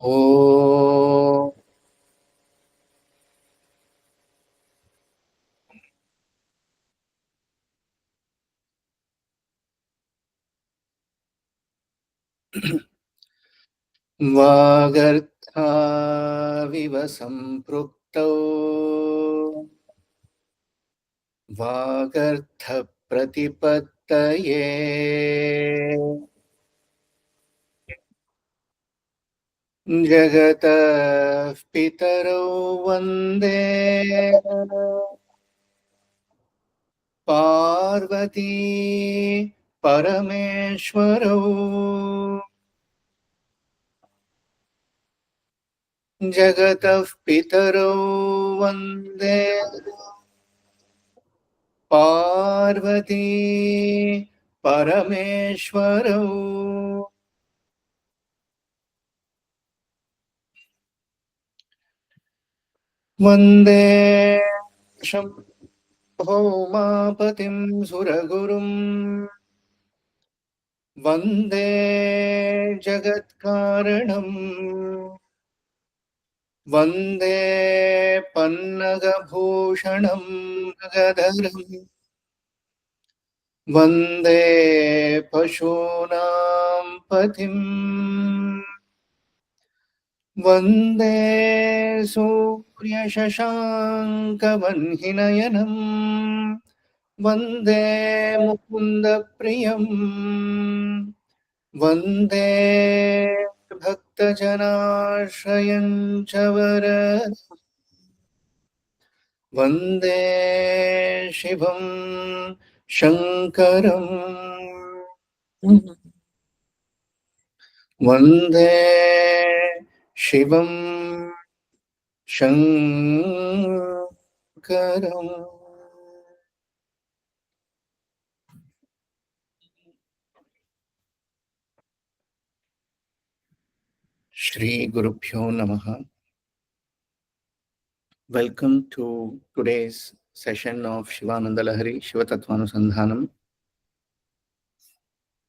Oh, वागर्थाविव सम्पृक्तौ वागर्थप्रतिपत्तये जगतः पितरौ वन्दे पार्वती परमेश्वरौ जगतः पितरौ वन्दे पार्वती परमेश्वरौ वन्दे भौमापतिं सुरगुरुं वन्दे जगत्कारणम् वन्दे पन्नगभूषणं गदरम् वन्दे पशूनां पतिम् वन्दे सूर्यशशाङ्कवह्निनयनम् वन्दे मुकुन्दप्रियम् वन्दे भक्तजनाश्रयं च वन्दे शिवं शङ्करम् वन्दे शिवं शङ्करम् श्रीगुरुभ्यो नमः. Welcome to today's session of Shivanandalahari, Shiva-Tattvanusandhanam.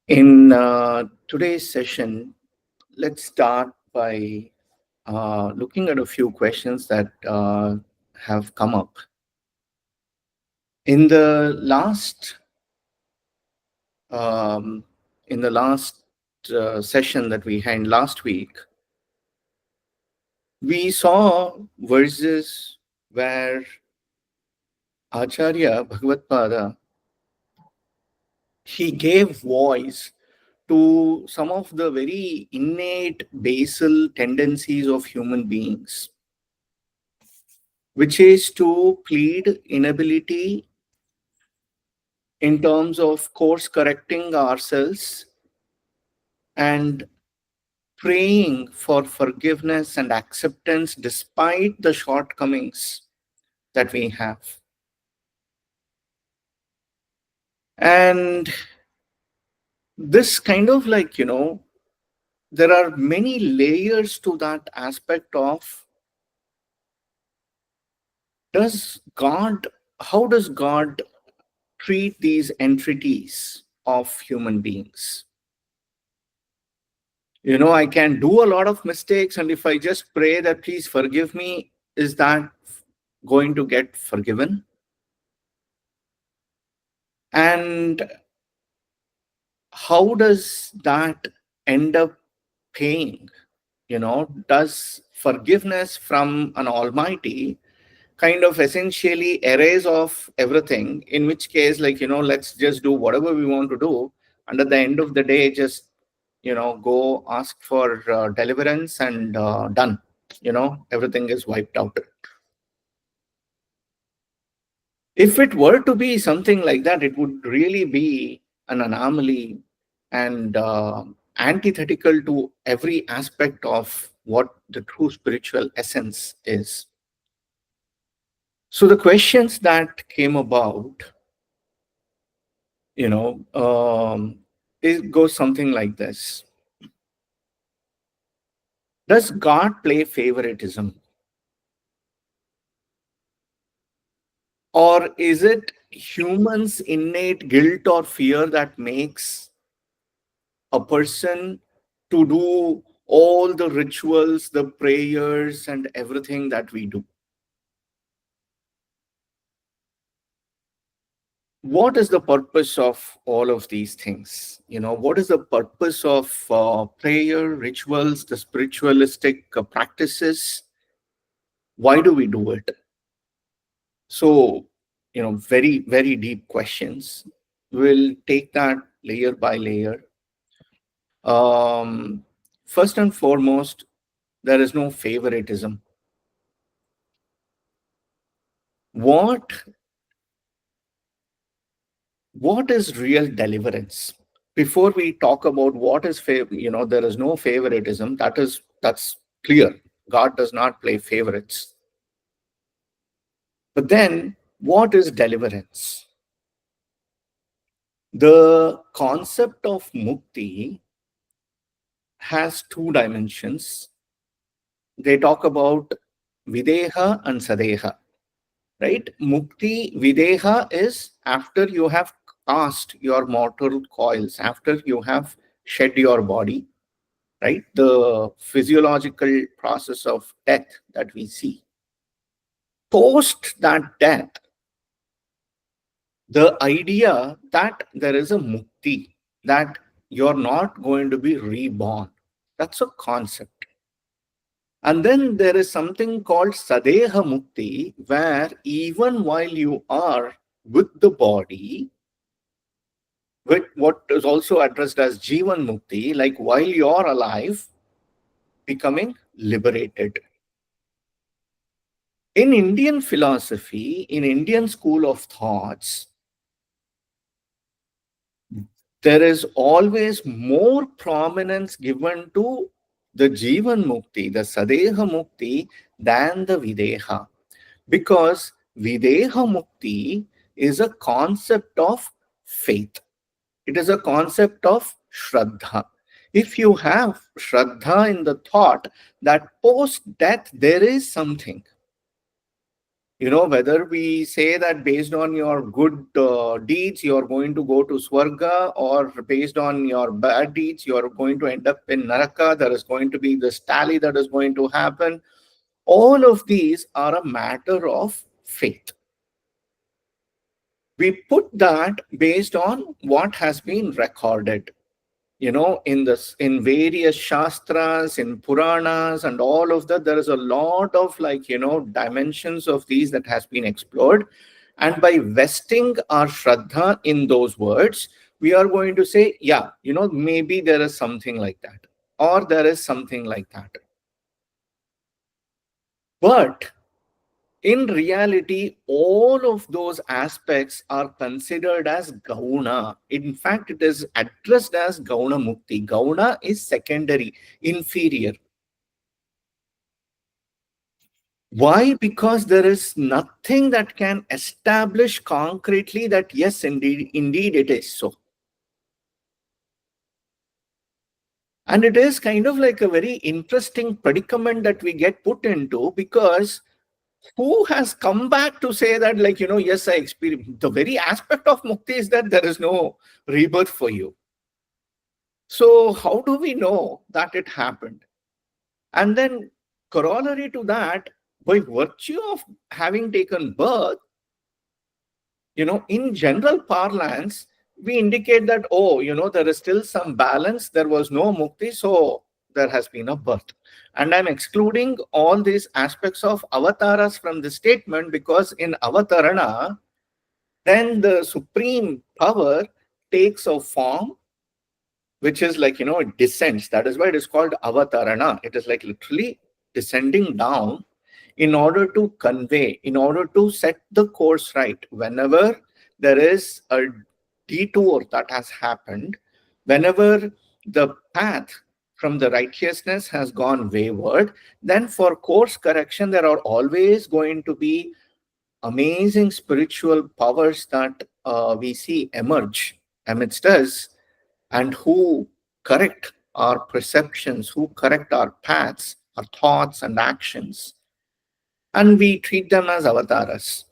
In today's session, let's start by looking at a few questions that have come up. In the last session that we had last week, we saw verses where Acharya Bhagavatpada, he gave voice to some of the very innate basal tendencies of human beings, which is to plead inability in terms of course correcting ourselves and praying for forgiveness and acceptance despite the shortcomings that we have. And this kind of there are many layers to that aspect of how does God treat these entities of human beings? I can do a lot of mistakes, and if I just pray that please forgive me, is that going to get forgiven? And how does that end up paying? Does forgiveness from an almighty kind of essentially erase off everything, in which case, let's just do whatever we want to do, and at the end of the day, just go ask for deliverance and done. Everything is wiped out. If it were to be something like that, it would really be an anomaly and antithetical to every aspect of what the true spiritual essence is. So the questions that came about, it goes something like this. Does God play favoritism? Or is it humans' innate guilt or fear that makes a person to do all the rituals, the prayers, and everything that we do. What is the purpose of all of these things? What is the purpose of prayer, rituals, the spiritualistic practices? Why do we do it? So, very, very deep questions. We'll take that layer by layer. First and foremost, there is no favoritism. What what is real deliverance? Before we talk about what is there is no favoritism. That's clear. God does not play favorites. But then, what is deliverance? The concept of mukti has two dimensions. They talk about videha and sadeha, right? Mukti, videha is after you have cast your mortal coils, after you have shed your body, right? The physiological process of death that we see. Post that death, the idea that there is a mukti, that you're not going to be reborn, that's a concept. And then there is something called Sadeha Mukti, where even while you are with the body, with what is also addressed as Jivan Mukti, like while you're alive, becoming liberated. In Indian philosophy, in Indian school of thoughts, there is always more prominence given to the Jivan Mukti, the Sadeha Mukti, than the Videha. Because Videha Mukti is a concept of faith. It is a concept of Shraddha. If you have Shraddha in the thought that post death there is something, whether we say that based on your good deeds you're going to go to Swarga, or based on your bad deeds you're going to end up in Naraka, there is going to be this tally that is going to happen. All of these are a matter of faith. We put that based on what has been recorded, in various shastras, in Puranas, and all of that. There is a lot of dimensions of these that has been explored. And by vesting our Shraddha in those words, we are going to say, yeah, maybe there is something like that, or there is something like that. But in reality, all of those aspects are considered as Gauna. In fact, it is addressed as Gauna Mukti. Gauna is secondary, inferior. Why? Because there is nothing that can establish concretely that, yes, indeed it is so. And it is kind of like a very interesting predicament that we get put into, because who has come back to say that, yes, I experienced the very aspect of mukti is that there is no rebirth for you. So how do we know that it happened? And then corollary to that, by virtue of having taken birth, in general parlance, we indicate that, oh, there is still some balance. There was no mukti, so there has been a birth. And I'm excluding all these aspects of avatars from the statement, because in avatarana, then the supreme power takes a form which is it descends. That is why it is called avatarana. It is like literally descending down in order to convey, in order to set the course right. Whenever there is a detour that has happened, whenever the path from the righteousness has gone wayward, then for course correction, there are always going to be amazing spiritual powers that we see emerge amidst us, and who correct our perceptions, who correct our paths, our thoughts and actions, and we treat them as avatars.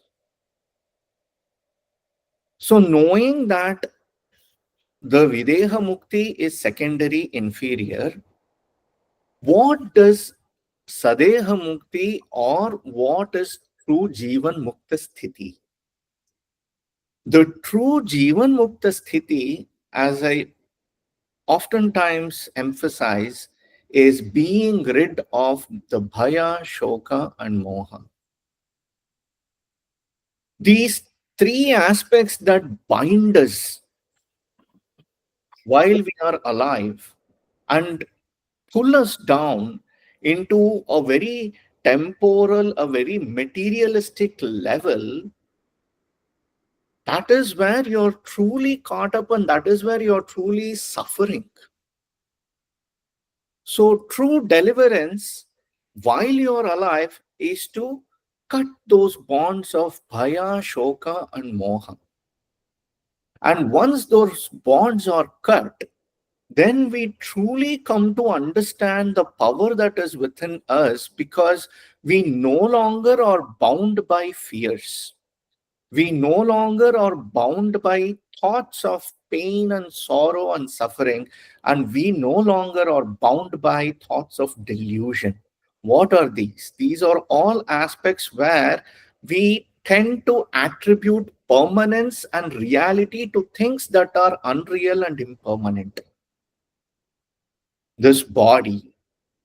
So, knowing that the Videha Mukti is secondary, inferior, What does Sadeha Mukti or what is true Jivan Mukta Sthiti? The true Jivan Mukta Sthiti, as I oftentimes emphasize, is being rid of the Bhaya, Shoka, and Moha. These three aspects that bind us while we are alive and pull us down into a very temporal, a very materialistic level, that is where you're truly caught up and that is where you're truly suffering. So, true deliverance while you're alive is to cut those bonds of bhaya, shoka, and moha. And once those bonds are cut, then we truly come to understand the power that is within us because we no longer are bound by fears. We no longer are bound by thoughts of pain and sorrow and suffering, and we no longer are bound by thoughts of delusion. What are these? These are all aspects where we tend to attribute permanence and reality to things that are unreal and impermanent. This body,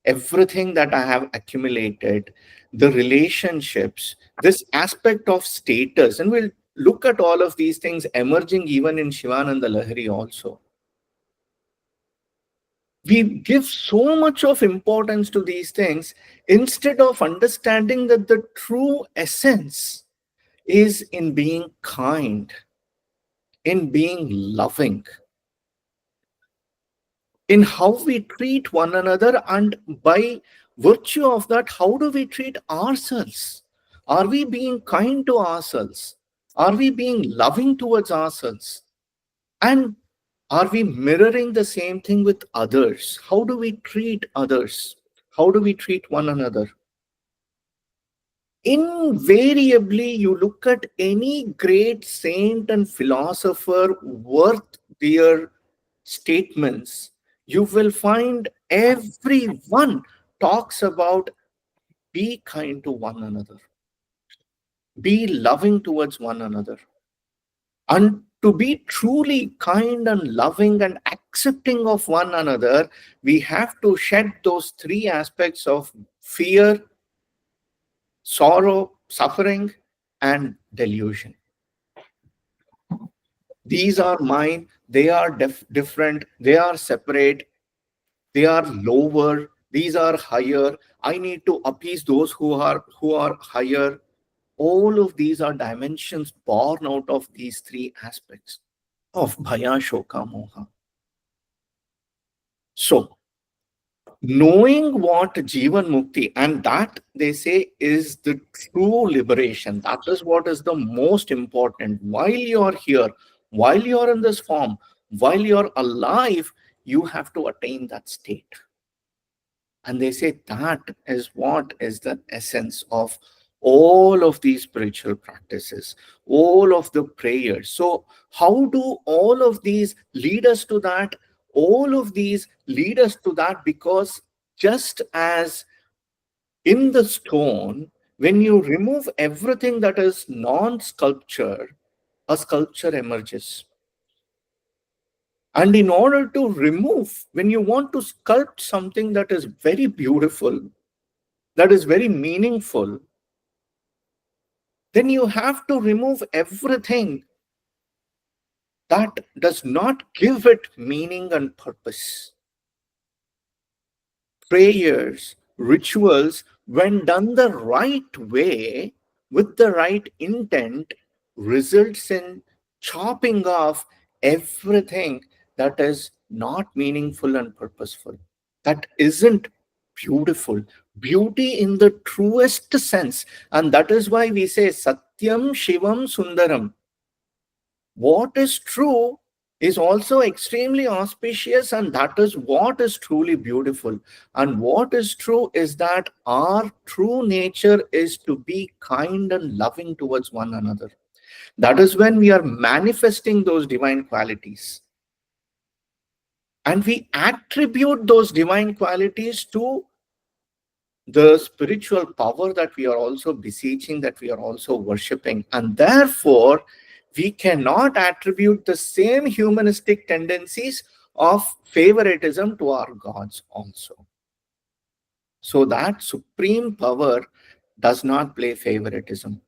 everything that I have accumulated, the relationships, this aspect of status, and we'll look at all of these things emerging even in Shivanandalahari also. We give so much of importance to these things instead of understanding that the true essence is in being kind, in being loving, in how we treat one another, and by virtue of that, how do we treat ourselves? Are we being kind to ourselves? Are we being loving towards ourselves? And are we mirroring the same thing with others? How do we treat others? How do we treat one another? Invariably, you look at any great saint and philosopher worth their statements, you will find everyone talks about be kind to one another, be loving towards one another. And to be truly kind and loving and accepting of one another, we have to shed those three aspects of fear, sorrow, suffering, and delusion. These are mine, they are different, they are separate, they are lower, these are higher. I need to appease those who are higher. All of these are dimensions born out of these three aspects of bhaya, shoka, moha. So, knowing what Jivan Mukti, and that they say is the true liberation, that is what is the most important. While you are here, while you are in this form, while you are alive, you have to attain that state. And they say that is what is the essence of all of these spiritual practices, all of the prayers. So, how do all of these lead us to that? All of these lead us to that because just as in the stone, when you remove everything that is non sculpture, a sculpture emerges. And in order to remove, when you want to sculpt something that is very beautiful, that is very meaningful, then you have to remove everything that does not give it meaning and purpose. Prayers, rituals, when done the right way, with the right intent, results in chopping off everything that is not meaningful and purposeful, that isn't beautiful. Beauty in the truest sense. And that is why we say Satyam Shivam Sundaram. What is true is also extremely auspicious, and that is what is truly beautiful. And what is true is that our true nature is to be kind and loving towards one another. That is when we are manifesting those divine qualities. And we attribute those divine qualities to the spiritual power that we are also beseeching, that we are also worshipping. And therefore, we cannot attribute the same humanistic tendencies of favoritism to our gods also. So that supreme power does not play favoritism.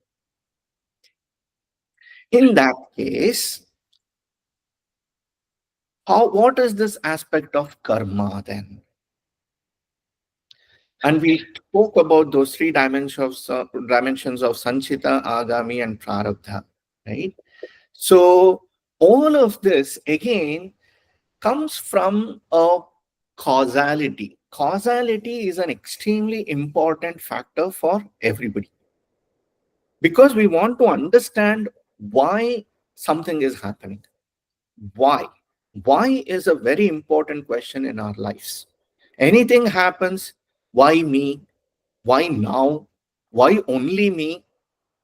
In that case, what is this aspect of karma then? And we spoke about those three dimensions of Sanchita, Agami, and Prarabdha, right? So all of this again comes from a causality. Causality is an extremely important factor for everybody because we want to understand why something is happening. Why? Why is a very important question in our lives. Anything happens, why me? Why now? Why only me?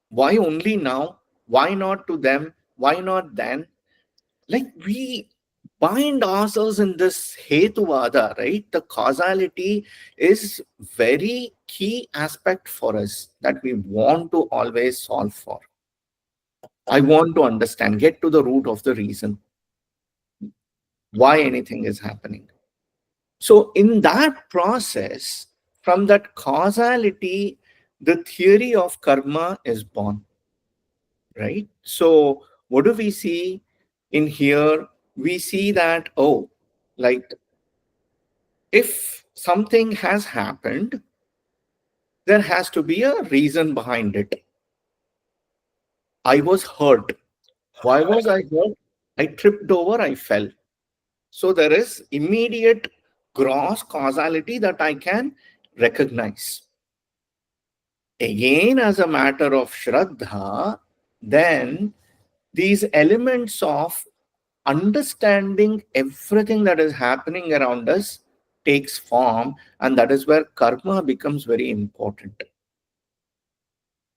Why only now? Why not to them? Why not then? Like we bind ourselves in this hetuvada, right? The causality is very key aspect for us that we want to always solve for. I want to understand, get to the root of the reason why anything is happening. So in that process, from that causality, the theory of karma is born, right? So what do we see in here? We see that, oh, like if something has happened, there has to be a reason behind it. I was hurt. Why was I hurt? I tripped over, I fell. So there is immediate gross causality that I can recognize. Again, as a matter of Shraddha, then these elements of understanding everything that is happening around us takes form, and that is where karma becomes very important.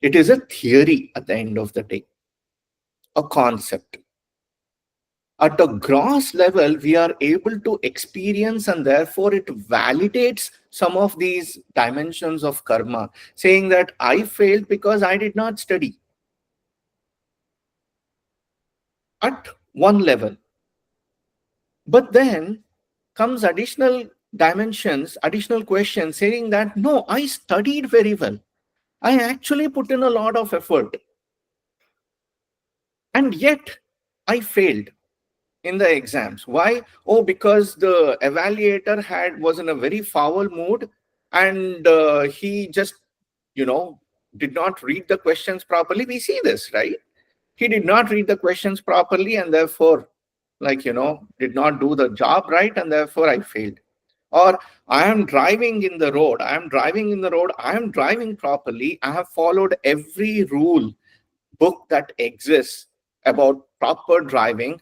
It is a theory at the end of the day, a concept. At a gross level, we are able to experience, and therefore it validates some of these dimensions of karma, saying that I failed because I did not study at one level. But then comes additional dimensions, additional questions saying that no, I studied very well. I actually put in a lot of effort, and yet I failed in the exams. Why? Oh, because the evaluator was in a very foul mood, and he just, you know, did not read the questions properly. We see this, right? He did not read the questions properly, and therefore, did not do the job right, and therefore I failed. Or I am driving in the road. I am driving in the road. I am driving properly. I have followed every rule book that exists about proper driving.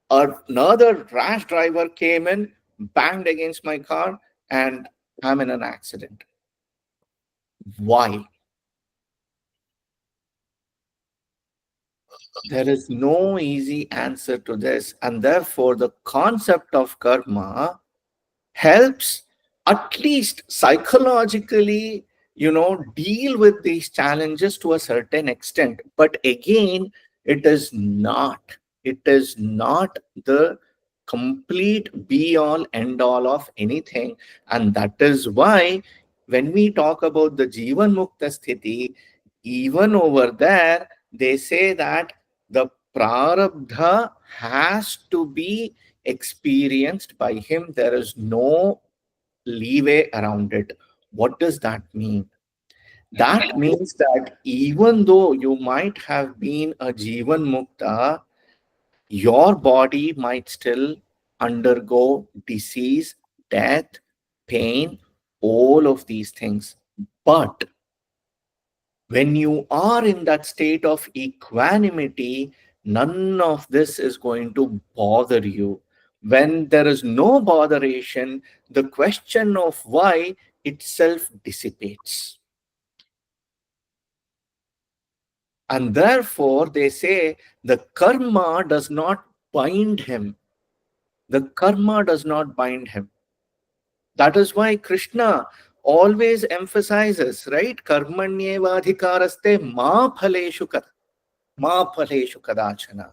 Another rash driver came in, banged against my car, and I'm in an accident. Why? There is no easy answer to this, and therefore the concept of karma helps at least psychologically, deal with these challenges to a certain extent. But again, it is not the complete be all end all of anything. And that is why when we talk about the jivan mukta sthiti, even over there they say that the prarabdha has to be experienced by him. There is no leeway around it. What does that mean? That means that even though you might have been a Jivan Mukta, your body might still undergo disease, death, pain, all of these things. But when you are in that state of equanimity, none of this is going to bother you. When there is no botheration, the question of why itself dissipates. And therefore, they say the karma does not bind him. The karma does not bind him. That is why Krishna always emphasizes, right? Karmanyevadhikaraste ma phaleshu kadachana.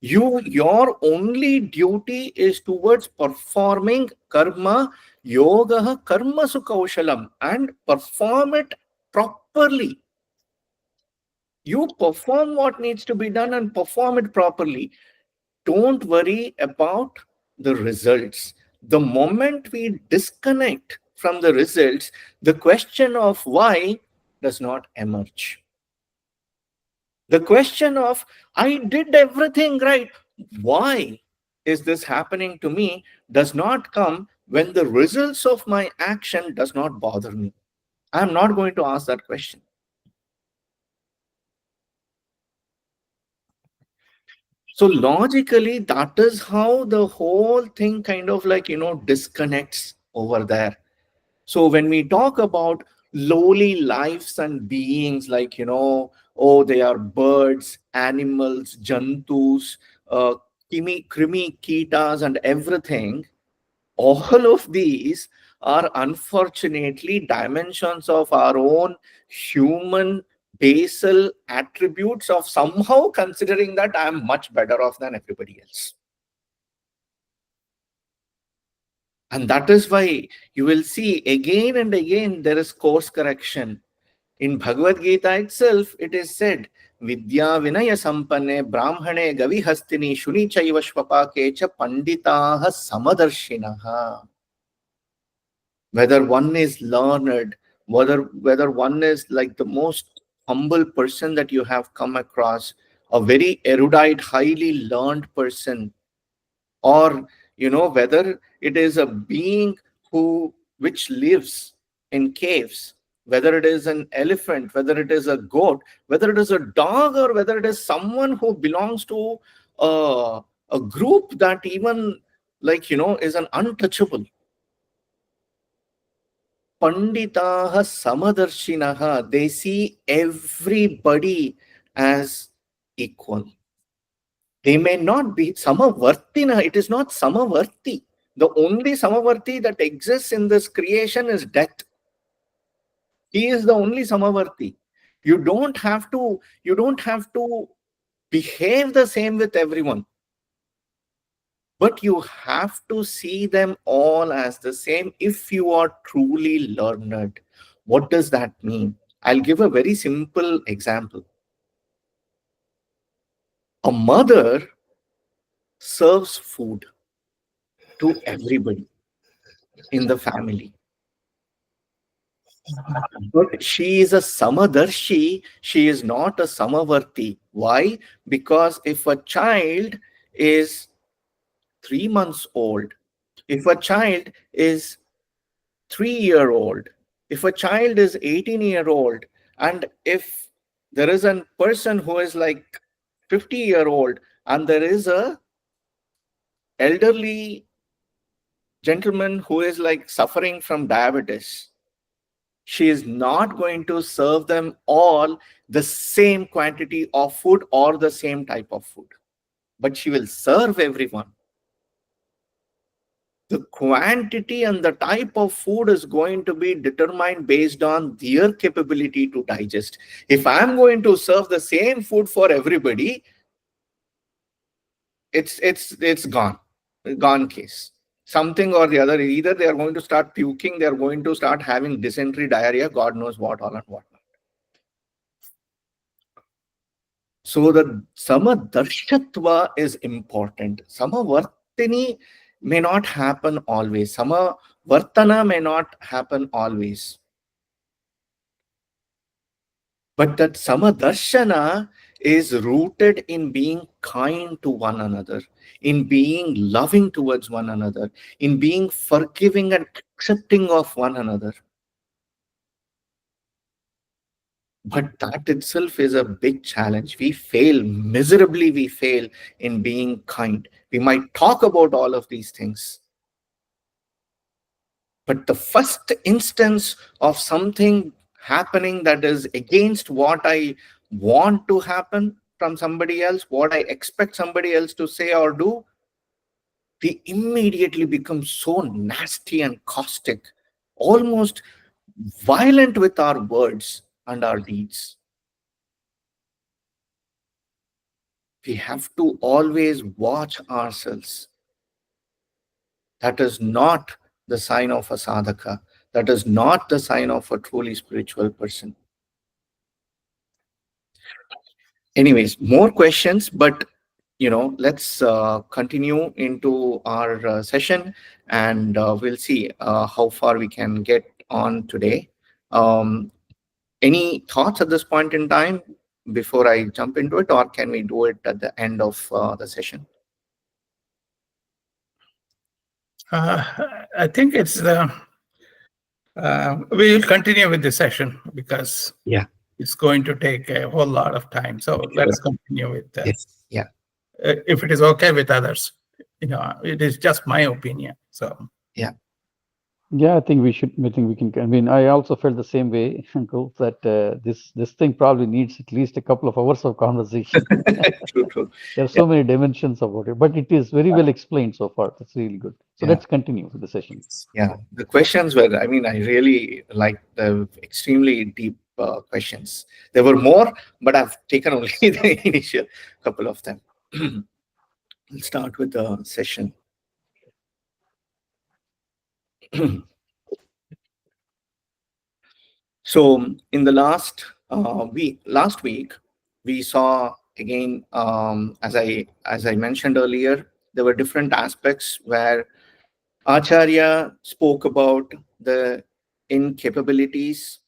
Your only duty is towards performing karma, yoga, karma sukaushalam, and perform it properly. You perform what needs to be done and perform it properly. Don't worry about the results. The moment we disconnect from the results, the question of why does not emerge. The question of, I did everything right, why is this happening to me, does not come when the results of my action does not bother me. I'm not going to ask that question. So logically, that is how the whole thing kind of like, disconnects over there. So when we talk about lowly lives and beings, like, oh, they are birds, animals, jantus, krimi, kitas, and everything, all of these are unfortunately dimensions of our own human basal attributes of somehow considering that I am much better off than everybody else. And that is why you will see again and again there is course correction. In Bhagavad Gita itself, it is said, Vidya Vinaya Sampanne Brahmane Gavi Hastini Shuni Chaiva Shvapake Cha Panditaha Samadarshinaha. Whether one is learned, whether one is like the most humble person that you have come across, a very erudite, highly learned person, or whether it is a being who which lives in caves, whether it is an elephant, whether it is a goat, whether it is a dog, or whether it is someone who belongs to a group that even like is an untouchable. Panditaha Samadarshinaha, they see everybody as equal. They may not be Samavartina, it is not Samavarti. The only Samavarti that exists in this creation is death. He is the only Samavarti. You don't have to behave the same with everyone. But you have to see them all as the same if you are truly learned. What does that mean? I'll give a very simple example. A mother serves food to everybody in the family. But she is a Samadarshi, she is not a Samavarti. Why? Because if a child is 3 months old, if a child is 3-year old, if a child is 18-year old, and if there is a person who is like 50-year old, and there is a elderly gentleman who is like suffering from diabetes, she is not going to serve them all the same quantity of food or the same type of food, but she will serve everyone. The quantity and the type of food is going to be determined based on their capability to digest. If I'm going to serve the same food for everybody, it's gone case. Something or the other, either they are going to start puking, they are going to start having dysentery, diarrhea, God knows what all and what. So the Samadarshitva is important. Samavartini may not happen always. Samavartana may not happen always. But that Samadarshana is rooted in being kind to one another, in being loving towards one another, in being forgiving and accepting of one another. But that itself is a big challenge. We fail miserably, we fail in being kind. We might talk about all of these things, but the first instance of something happening that is against what I want to happen from somebody else, what I expect somebody else to say or do, we immediately become so nasty and caustic. almost violent with our words and our deeds. We have to always watch ourselves. That is not the sign of a sadhaka. That is not the sign of a truly spiritual person. Anyways, more questions, but let's continue into our session, and we'll see how far we can get on today. Um, any thoughts at this point in time before I jump into it, or can we do it at the end of the session? I think we will continue with the session because Yeah. it's going to take a whole lot of time. So let's Sure. continue with Yes. Yeah. if it is okay with others. It is just my opinion. So Yeah. Yeah, I think we should. I think we can. I mean, I also felt the same way, Uncle, that this thing probably needs at least a couple of hours of conversation. True. True. There are Yeah. so many dimensions about it, but it is very well explained so far. That's really good. So Yeah. let's continue with the session. Yeah, the questions were, I really like the extremely deep questions. There were more, but I've taken only the initial couple of them. We'll start with the session. So, in the last week, we saw again, as I mentioned earlier, there were different aspects where Acharya spoke about the incapabilities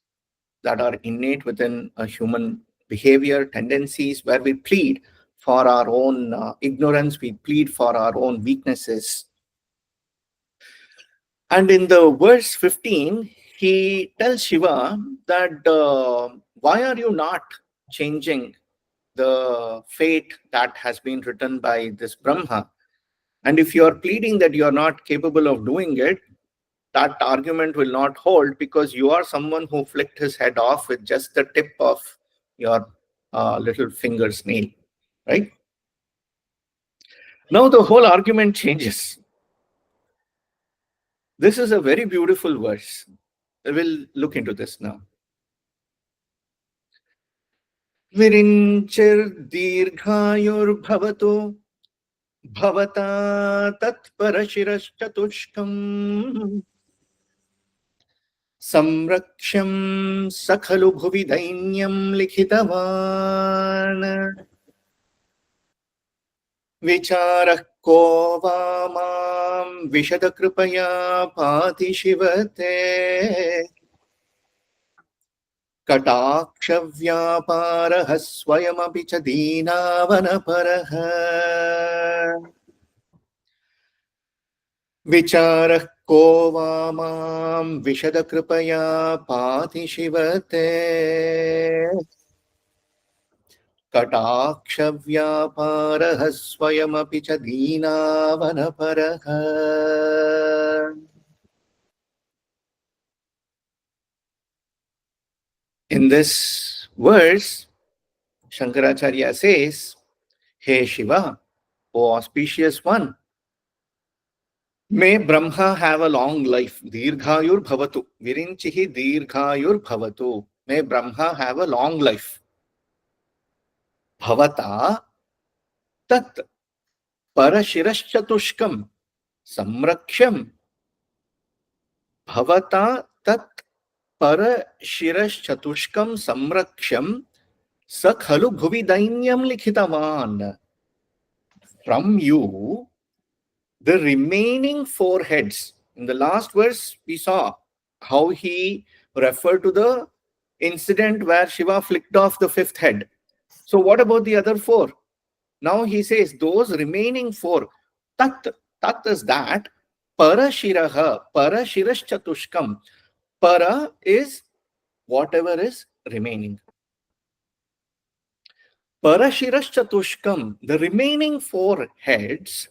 that are innate within a human behavior, tendencies, where we plead for our own ignorance, we plead for our own weaknesses. And in the verse 15, he tells Shiva that why are you not changing the fate that has been written by this Brahma? And if you are pleading that you are not capable of doing it, that argument will not hold, because you are someone who flicked his head off with just the tip of your little finger's nail, right? Now the whole argument changes. This is a very beautiful verse. We'll look into this now. Virinchir dirghayurbhavato bhavata tatparashirashchatushkam samraksham sakhalu bhuvi dainyam likhitavan विचारः को वा मां विशद कृपया पाति शिवते कटाक्ष व्यापारः स्वयमपि च दीनावनपरः विचारः को वा मां विशद कृपया पाति शिवते कटाक्ष व्यापारः स्वयमपि च दीनावनपरः. In this verse, Shankaracharya says, "Hey Shiva, O auspicious one, may Brahma have a long life. Dirghayur bhavatu. Virinchihi dirghayur bhavatu. May Brahma have a long life. Bhavata tat parashirashchatushkam samraksham. Bhavata tat parashirashchatushkam samraksham sakhalu bhuvi dainyam likhitavan." From you, the remaining four heads. In the last verse, we saw how he referred to the incident where Shiva flicked off the fifth head. So what about the other four? Now he says those remaining four, tat is that, parashiraha, parashirashchatushkam. Para is whatever is remaining. Parashirashchatushkam, the remaining four heads,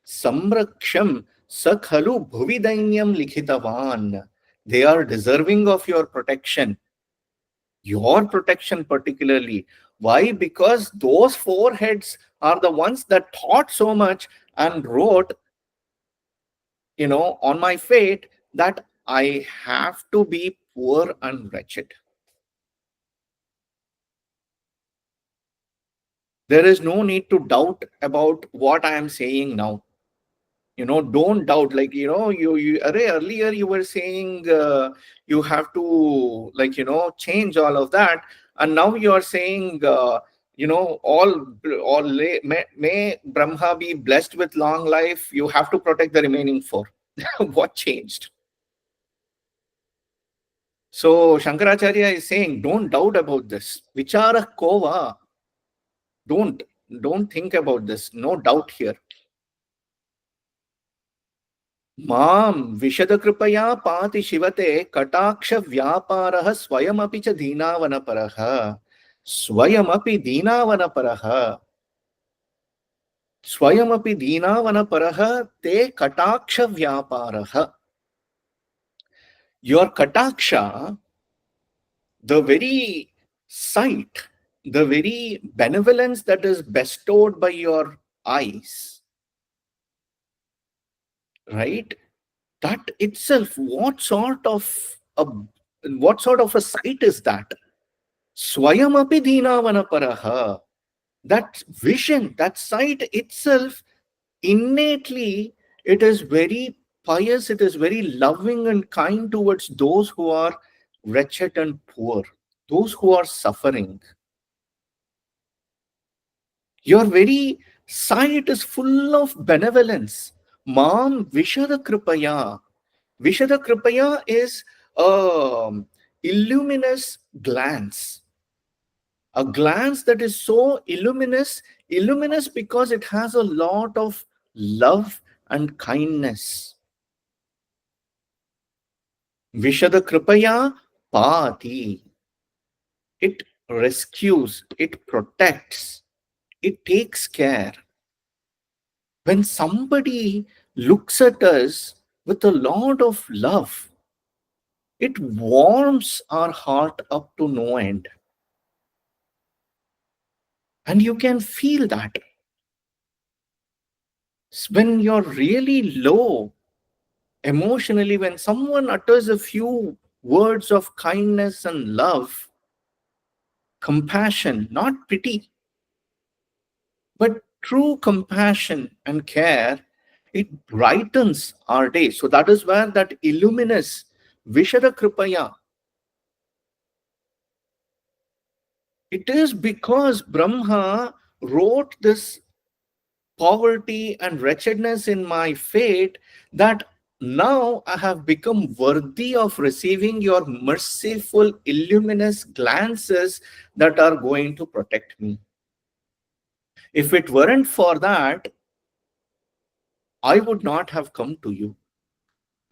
samraksham sakhalu bhuvidainyam likhitavan. They are deserving of your protection particularly. Why? Because those four heads are the ones that thought so much and wrote, on my fate, that I have to be poor and wretched. There is no need to doubt about what I am saying now. Don't doubt. Like, earlier you were saying you have to, like, change all of that. And now you are saying, may Brahma be blessed with long life. You have to protect the remaining four. What changed? So Shankaracharya is saying, don't doubt about this. Vichara kova. Don't, don't think about this. No doubt here. मां विशदकृपया पाति शिवते कटाक्ष व्यापारः स्वयमपि च दीनावनपरः स्वयमपि दीनावनपरः स्वयमपि दीनावनपरः ते कटाक्ष व्यापारः. Your kataksha, the very sight, the very benevolence that is bestowed by your eyes, right? That itself, what sort of a sight is that? Swayamapi deenavanaparaha. That vision, that sight itself, innately, it is very pious, it is very loving and kind towards those who are wretched and poor, those who are suffering. Your very sight is full of benevolence. Mam Vishada Kripaya. Vishada Kripaya is a illuminous glance. A glance that is so illuminous because it has a lot of love and kindness. Vishada Kripaya Pati. It rescues, it protects, it takes care. When somebody looks at us with a lot of love, it warms our heart up to no end. And you can feel that. When you're really low emotionally, when someone utters a few words of kindness and love, compassion, not pity, but true compassion and care, it brightens our day. So that is where that illuminous Vishada Kripaya, it is because Brahma wrote this poverty and wretchedness in my fate that now I have become worthy of receiving your merciful, illuminous glances that are going to protect me. If it weren't for that, I would not have come to you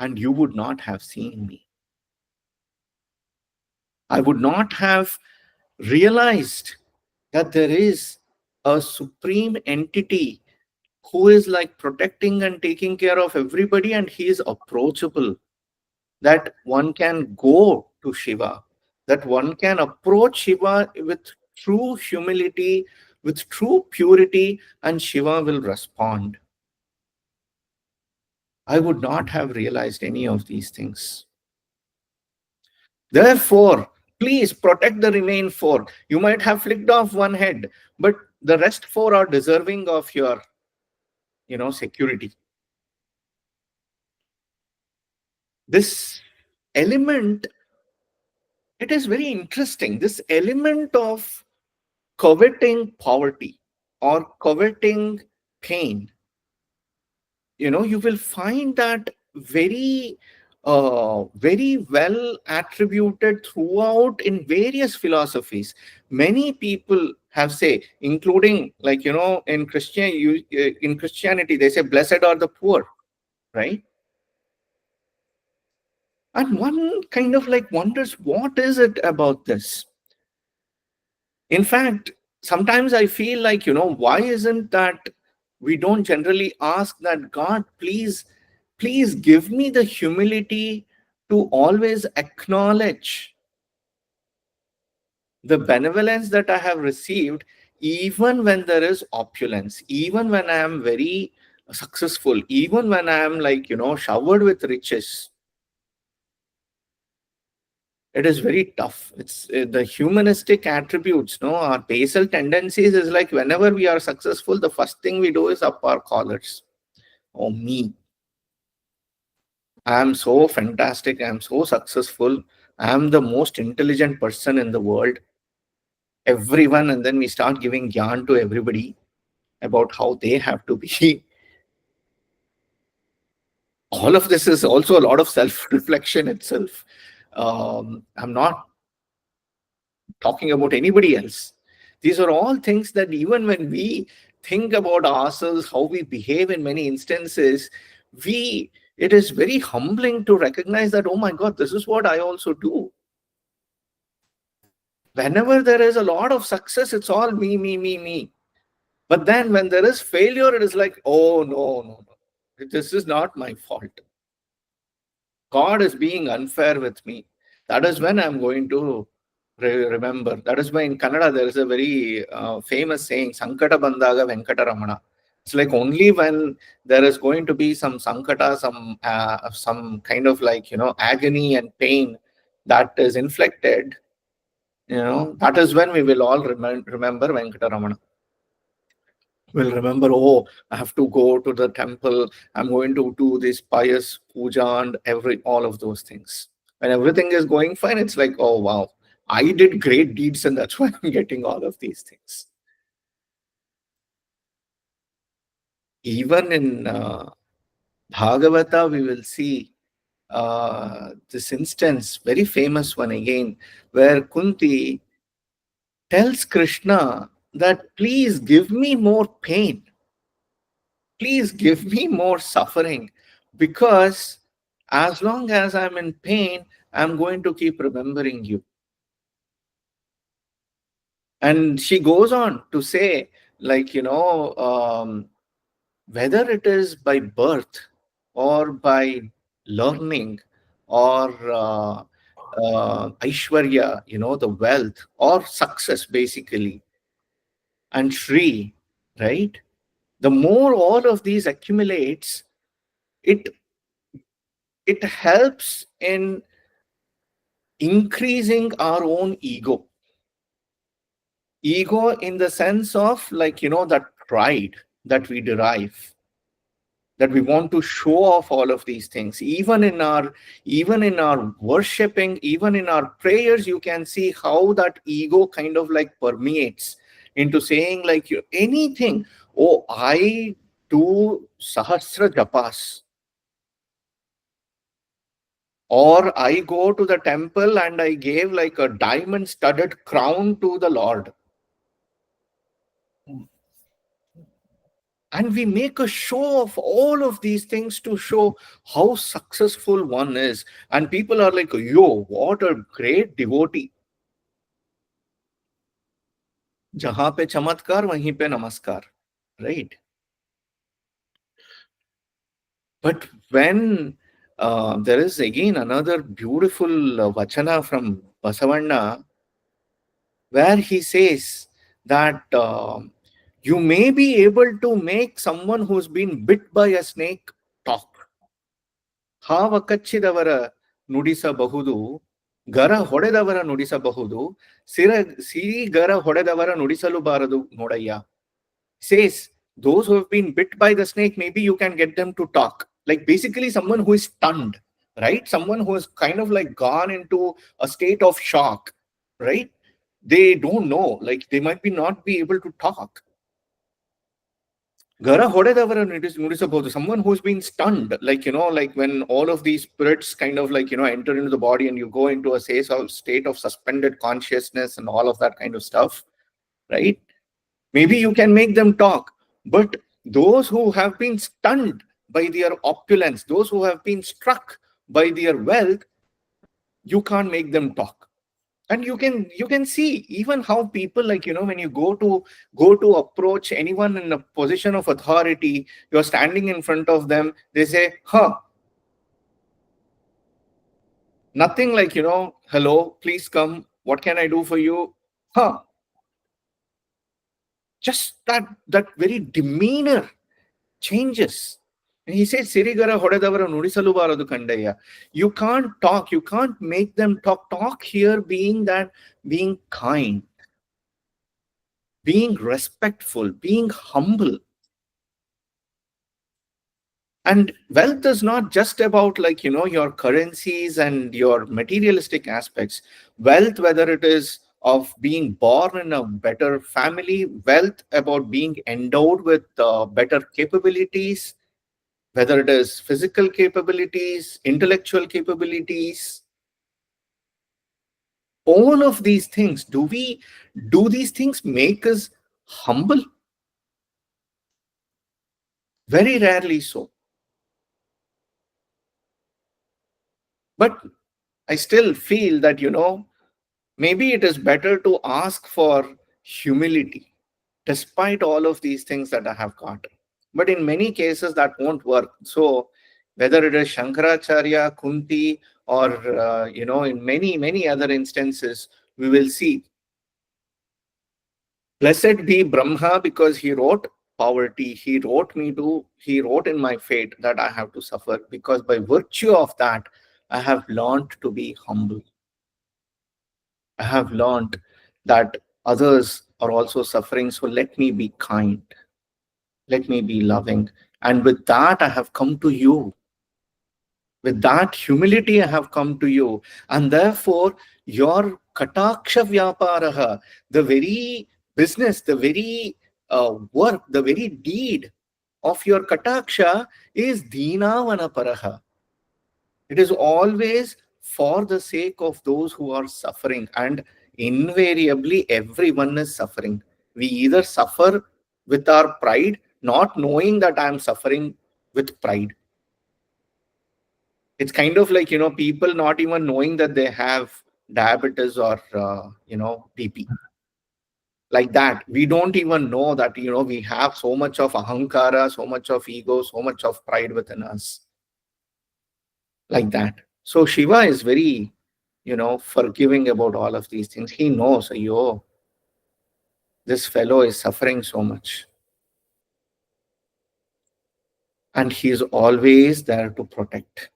and you would not have seen me. I would not have realized that there is a supreme entity who is like protecting and taking care of everybody, and he is approachable, that one can go to Shiva, that one can approach Shiva with true humility, with true purity, and Shiva will respond. I would not have realized any of these things. Therefore, please protect the remaining four. You might have flicked off one head, but the rest four are deserving of your, security. This element, it is very interesting. This element of coveting poverty or coveting pain, you will find that very well attributed throughout in various philosophies. Many people have say, including, like, in Christianity, they say blessed are the poor, right? And one kind of like wonders, what is it about this? In fact, sometimes I feel like, why isn't that we don't generally ask that, God, please give me the humility to always acknowledge the benevolence that I have received, even when there is opulence, even when I am very successful, even when I am like, showered with riches. it is very tough. It's the humanistic attributes, no, our basal tendencies is like whenever we are successful, the first thing we do is up our collars. Oh, me. I am so fantastic. I am so successful. I am the most intelligent person in the world. Everyone, and then we start giving gyan to everybody about how they have to be. All of this is also a lot of self-reflection itself. I'm not talking about anybody else. These are all things that even when we think about ourselves, how we behave in many instances, it is very humbling to recognize that, oh my God, this is what I also do. Whenever there is a lot of success, it's all me, me, me, me. But then when there is failure, it is like, oh, no, no, no. This is not my fault. God is being unfair with me. That is when I'm going to remember. That is why in Kannada there is a very famous saying, Sankata Bandaga Venkata Ramana. It's like only when there is going to be some sankata, some kind of like, agony and pain that is inflicted, that is when we will all remember Venkata Ramana. Will remember, oh, I have to go to the temple, I'm going to do this pious puja and all of those things. When everything is going fine, it's like, oh wow, I did great deeds and that's why I'm getting all of these things. Even in Bhagavata, we will see this instance, very famous one again, where Kunti tells Krishna that please give me more pain. Please give me more suffering, because as long as I'm in pain, I'm going to keep remembering you. And she goes on to say, like, whether it is by birth or by learning or Aishwarya, the wealth or success, basically, and Shri, right? The more all of these accumulates, it it helps in increasing our own ego in the sense of like that pride that we derive, that we want to show off all of these things. Even in our worshiping, even in our prayers, you can see how that ego kind of like permeates into saying like anything. Oh, I do sahasra japas, or I go to the temple and I gave like a diamond studded crown to the Lord. And we make a show of all of these things to show how successful one is. And people are like, yo, what a great devotee. Jahan pe chamatkar, wahin pe namaskar. Right? But when there is again another beautiful vachana from Basavanna, where he says that you may be able to make someone who's been bit by a snake talk. ಹಾವ ಕಚ್ಚಿದವರ ನುಡಿಸಬಹುದು, ಗರ ಹೊಡೆದವರ ನುಡಿಸಬಹುದು, ಸಿರಿಗರ ಹೊಡೆದವರ ನುಡಿಸಲುಬಾರದು ನೋಡಯ್ಯ. Says those who have been bit by the snake, maybe you can get them to talk. Like basically someone who is stunned, right? Someone who has kind of like gone into a state of shock, right? They don't know, like they might be not be able to talk. Gara ಹೊಡೆದವರ ನುಡಿಸಬಹುದು, someone who's been stunned, like like when all of these spirits kind of like enter into the body and you go into a state of suspended consciousness and all of that kind of stuff, right? Maybe you can make them talk, but those who have been stunned by their opulence, those who have been struck by their wealth, you can't make them talk. And you can see even how people, like when you go to approach anyone in a position of authority, you're standing in front of them, they say, nothing like hello, please come, what can I do for you? Just that very demeanor changes. And he says, Sirigara Hodadavara Nudisalu Baradu Kandaya. You can't talk, you can't make them talk. Talk here being that being kind, being respectful, being humble. And wealth is not just about your currencies and your materialistic aspects. Wealth, whether it is of being born in a better family, wealth about being endowed with better capabilities, whether it is physical capabilities, intellectual capabilities, all of these things, do these things make us humble? Very rarely so. But I still feel that, maybe it is better to ask for humility despite all of these things that I have got. But in many cases, that won't work. So, whether it is Shankaracharya, Kunti, or, in many, many other instances, we will see. Blessed be Brahma because he wrote poverty. He wrote in my fate that I have to suffer, because by virtue of that, I have learned to be humble. I have learned that others are also suffering, so let me be kind, let me be loving. And with that, I have come to you. With that humility, I have come to you. And therefore, your kataksha vyaparaha, the very business, the very work, the very deed of your kataksha is deenavanaparaha. It is always for the sake of those who are suffering, and invariably everyone is suffering. We either suffer with our pride, not knowing that I am suffering with pride. It's kind of like, people not even knowing that they have diabetes or, BP. Like that. We don't even know that, we have so much of ahankara, so much of ego, so much of pride within us. Like that. So Shiva is very, forgiving about all of these things. He knows, yo, this fellow is suffering so much. And he is always there to protect.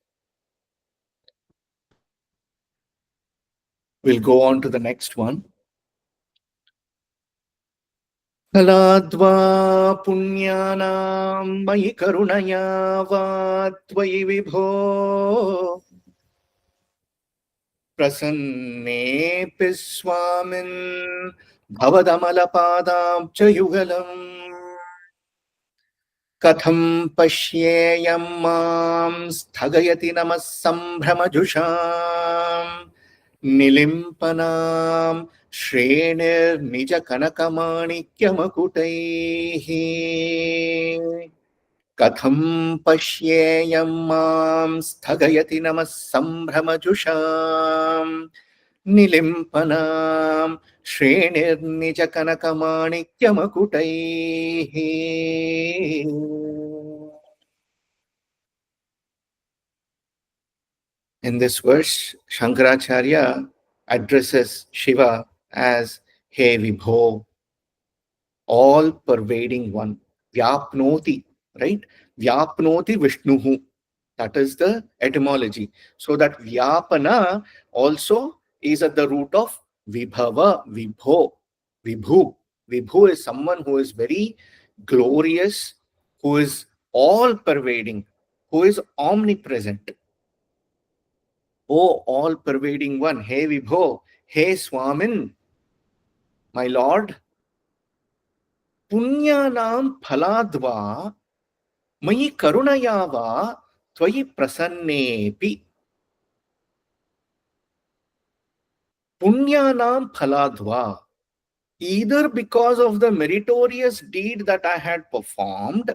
We'll go on to the next one. कलाद्वा पुण्यानां मयि करुणया वा त्वयि विभो प्रसन्नेऽपि स्वामिन् भवदमलपादाब्जयुगलम् कथं पश्येयं मां स्थगयति नमः सम्भ्रमजुषाम् निलिम्पनां श्रेणिर्निजकनकमाणिक्यमकुटैः कथं पश्येयं मां स्थगयति नमः सम्भ्रमजुषाम् निलिम्पनां श्रेणिर्निजकनकमाणिक्यमकुटैः. In this verse, Shankaracharya addresses Shiva as He Vibho, all-pervading one. Vyapnoti, right? Vyapnoti Vishnuhu. That is the etymology. So that Vyapana also is at the root of Vibhava, Vibho, Vibhu. Vibhu is someone who is very glorious, who is all-pervading, who is omnipresent. Oh, all-pervading one, He Vibho, He Swamin, my Lord, Punyanam Phaladva, Mayi Karunayava, Tvayi Prasannepi. Punyanam Phaladva, either because of the meritorious deed that I had performed,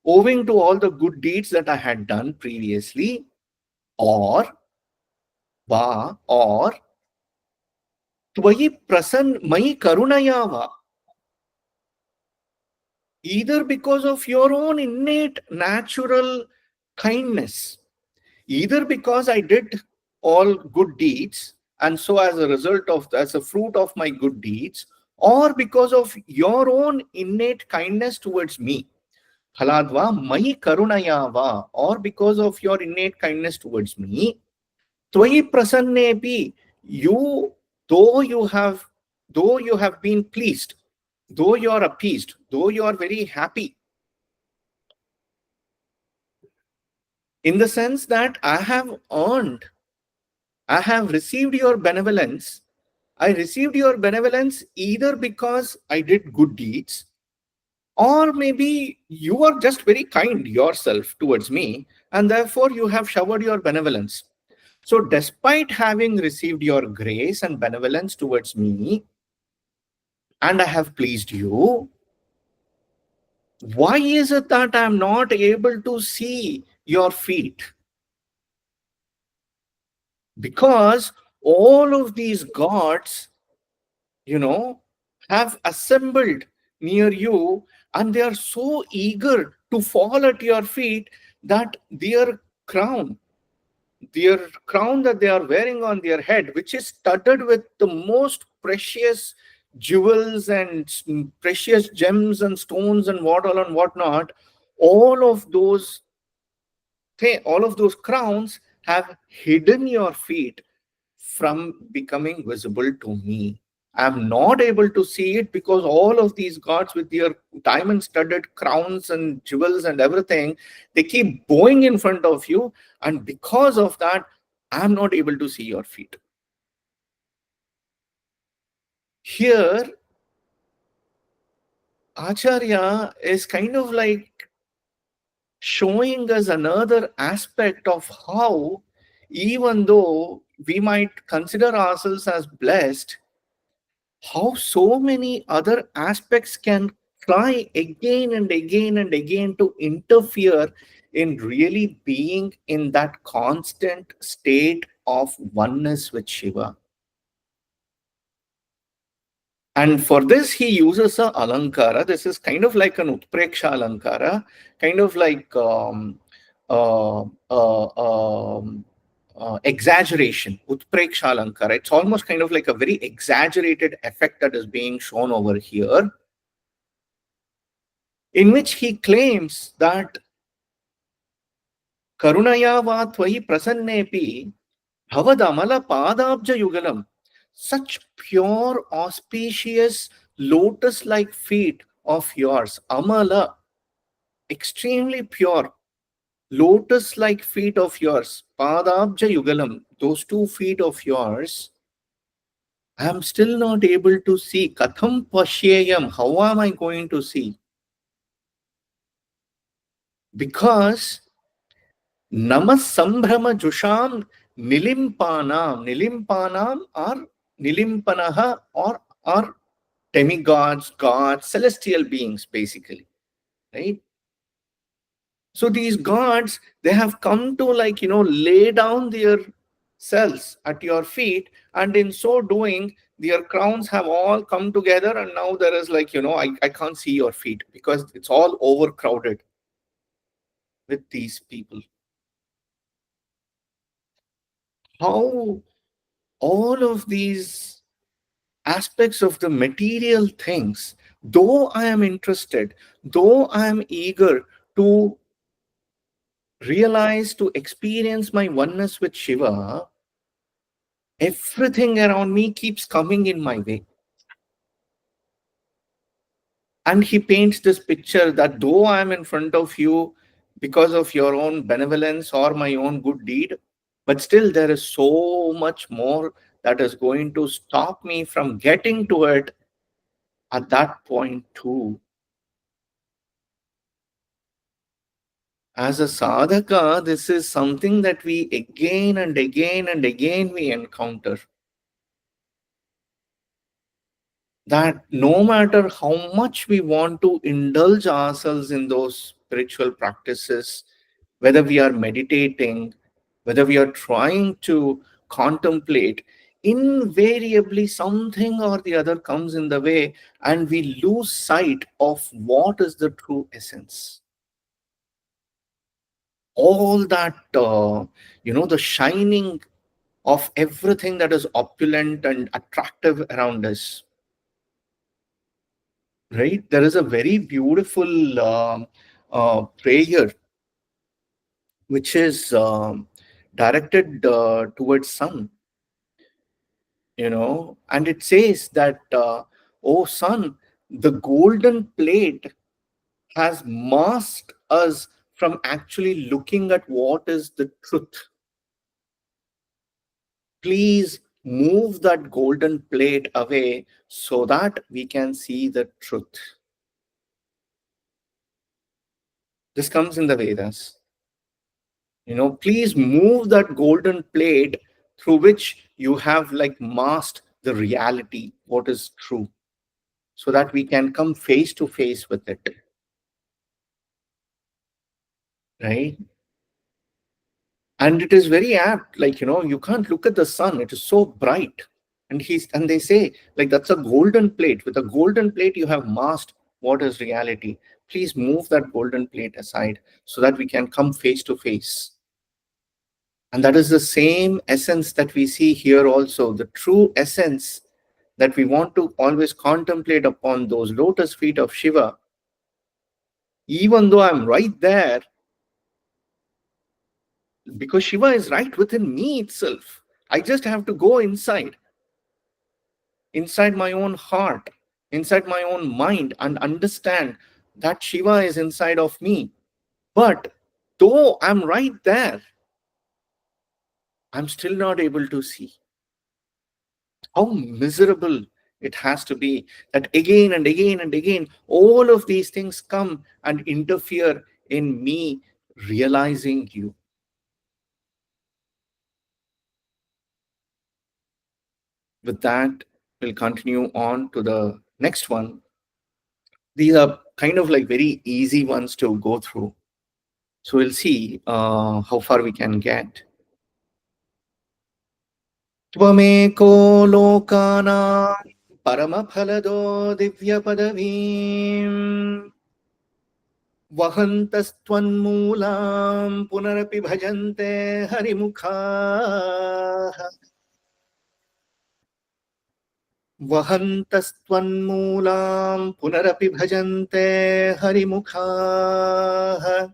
owing to all the good deeds that I had done previously, or Tvayi Prasan Mayi Karunayava, either because of your own innate natural kindness, either because I did all good deeds, and so as a result of, as a fruit of my good deeds, or because of your own innate kindness towards me. Haladva mai karunayava, or because of your innate kindness towards me, Twayi prasannepi, you, though you have, though you have been pleased, though you are appeased, though you are very happy, in the sense that I have received your benevolence. I received your benevolence either because I did good deeds, or maybe you are just very kind yourself towards me, and therefore you have showered your benevolence. So, despite having received your grace and benevolence towards me, and I have pleased you, why is it that I am not able to see your feet? Because all of these gods, you know, have assembled near you, and they are so eager to fall at your feet that their crown that they are wearing on their head, which is studded with the most precious jewels and precious gems and stones and what all and whatnot, all of those all of those crowns have hidden your feet from becoming visible to me. I'm not able to see it because all of these gods with their diamond studded crowns and jewels and everything, they keep bowing in front of you. And because of that, I'm not able to see your feet. Here, Acharya is kind of like showing us another aspect of how, even though we might consider ourselves as blessed, how so many other aspects can try again and again and again to interfere in really being in that constant state of oneness with Shiva. And for this, he uses a alankara. This is kind of like an utpreksha alankara, kind of like uh, uh, um, exaggeration, utpreksha alankara. It's almost kind of like a very exaggerated effect that is being shown over here, in which he claims that karunaya va tvayi prasannepi bhavadamala padabja yugalam, such pure, auspicious, lotus like feet of yours, amala, extremely pure, lotus like feet of yours, padabja yugalam, those 2 feet of yours, I am still not able to see. Katham pashyayam, how am I going to see? Because Namasambhrama Jusham Nilimpanam or Nilimpanaha or demigods, gods, celestial beings, basically. Right? So these gods, they have come to lay down their selves at your feet, and in so doing, their crowns have all come together, and now there is I can't see your feet because it's all overcrowded with these people. How all of these aspects of the material things, though I am interested, though I am eager to realize, to experience my oneness with Shiva, everything around me keeps coming in my way. And he paints this picture that though I am in front of you because of your own benevolence or my own good deed, but still there is so much more that is going to stop me from getting to it at that point too. As a sadhaka, this is something that we again and again and again we encounter. That no matter how much we want to indulge ourselves in those spiritual practices, whether we are meditating, whether we are trying to contemplate, invariably something or the other comes in the way and we lose sight of what is the true essence. All that, the shining of everything that is opulent and attractive around us, right? There is a very beautiful prayer which is directed towards sun, and it says that, oh sun, the golden plate has masked us from actually looking at what is the truth. Please move that golden plate away so that we can see the truth. This comes in the Vedas. Please move that golden plate through which you have like masked the reality, what is true, so that we can come face to face with it. Right? And it is very apt, like, you can't look at the sun, it is so bright. And they say, like, that's a golden plate. With a golden plate, you have masked what is reality. Please move that golden plate aside so that we can come face to face. And that is the same essence that we see here also, the true essence that we want to always contemplate upon those lotus feet of Shiva. Even though I'm right there, because Shiva is right within me itself, I just have to go inside my own heart, inside my own mind, and understand that Shiva is inside of me. But though I'm right there, I'm still not able to see. How miserable it has to be that again and again and again, all of these things come and interfere in me realizing you. With that, we'll continue on to the next one. These are kind of like very easy ones to go through. So we'll see how far we can get. Tvameko lokana paramaphalado divyapadaveem vahantastvanmoolam punarapi bhajante harimukhaah vahantastvanmoolam punarapi bhajante harimukhaah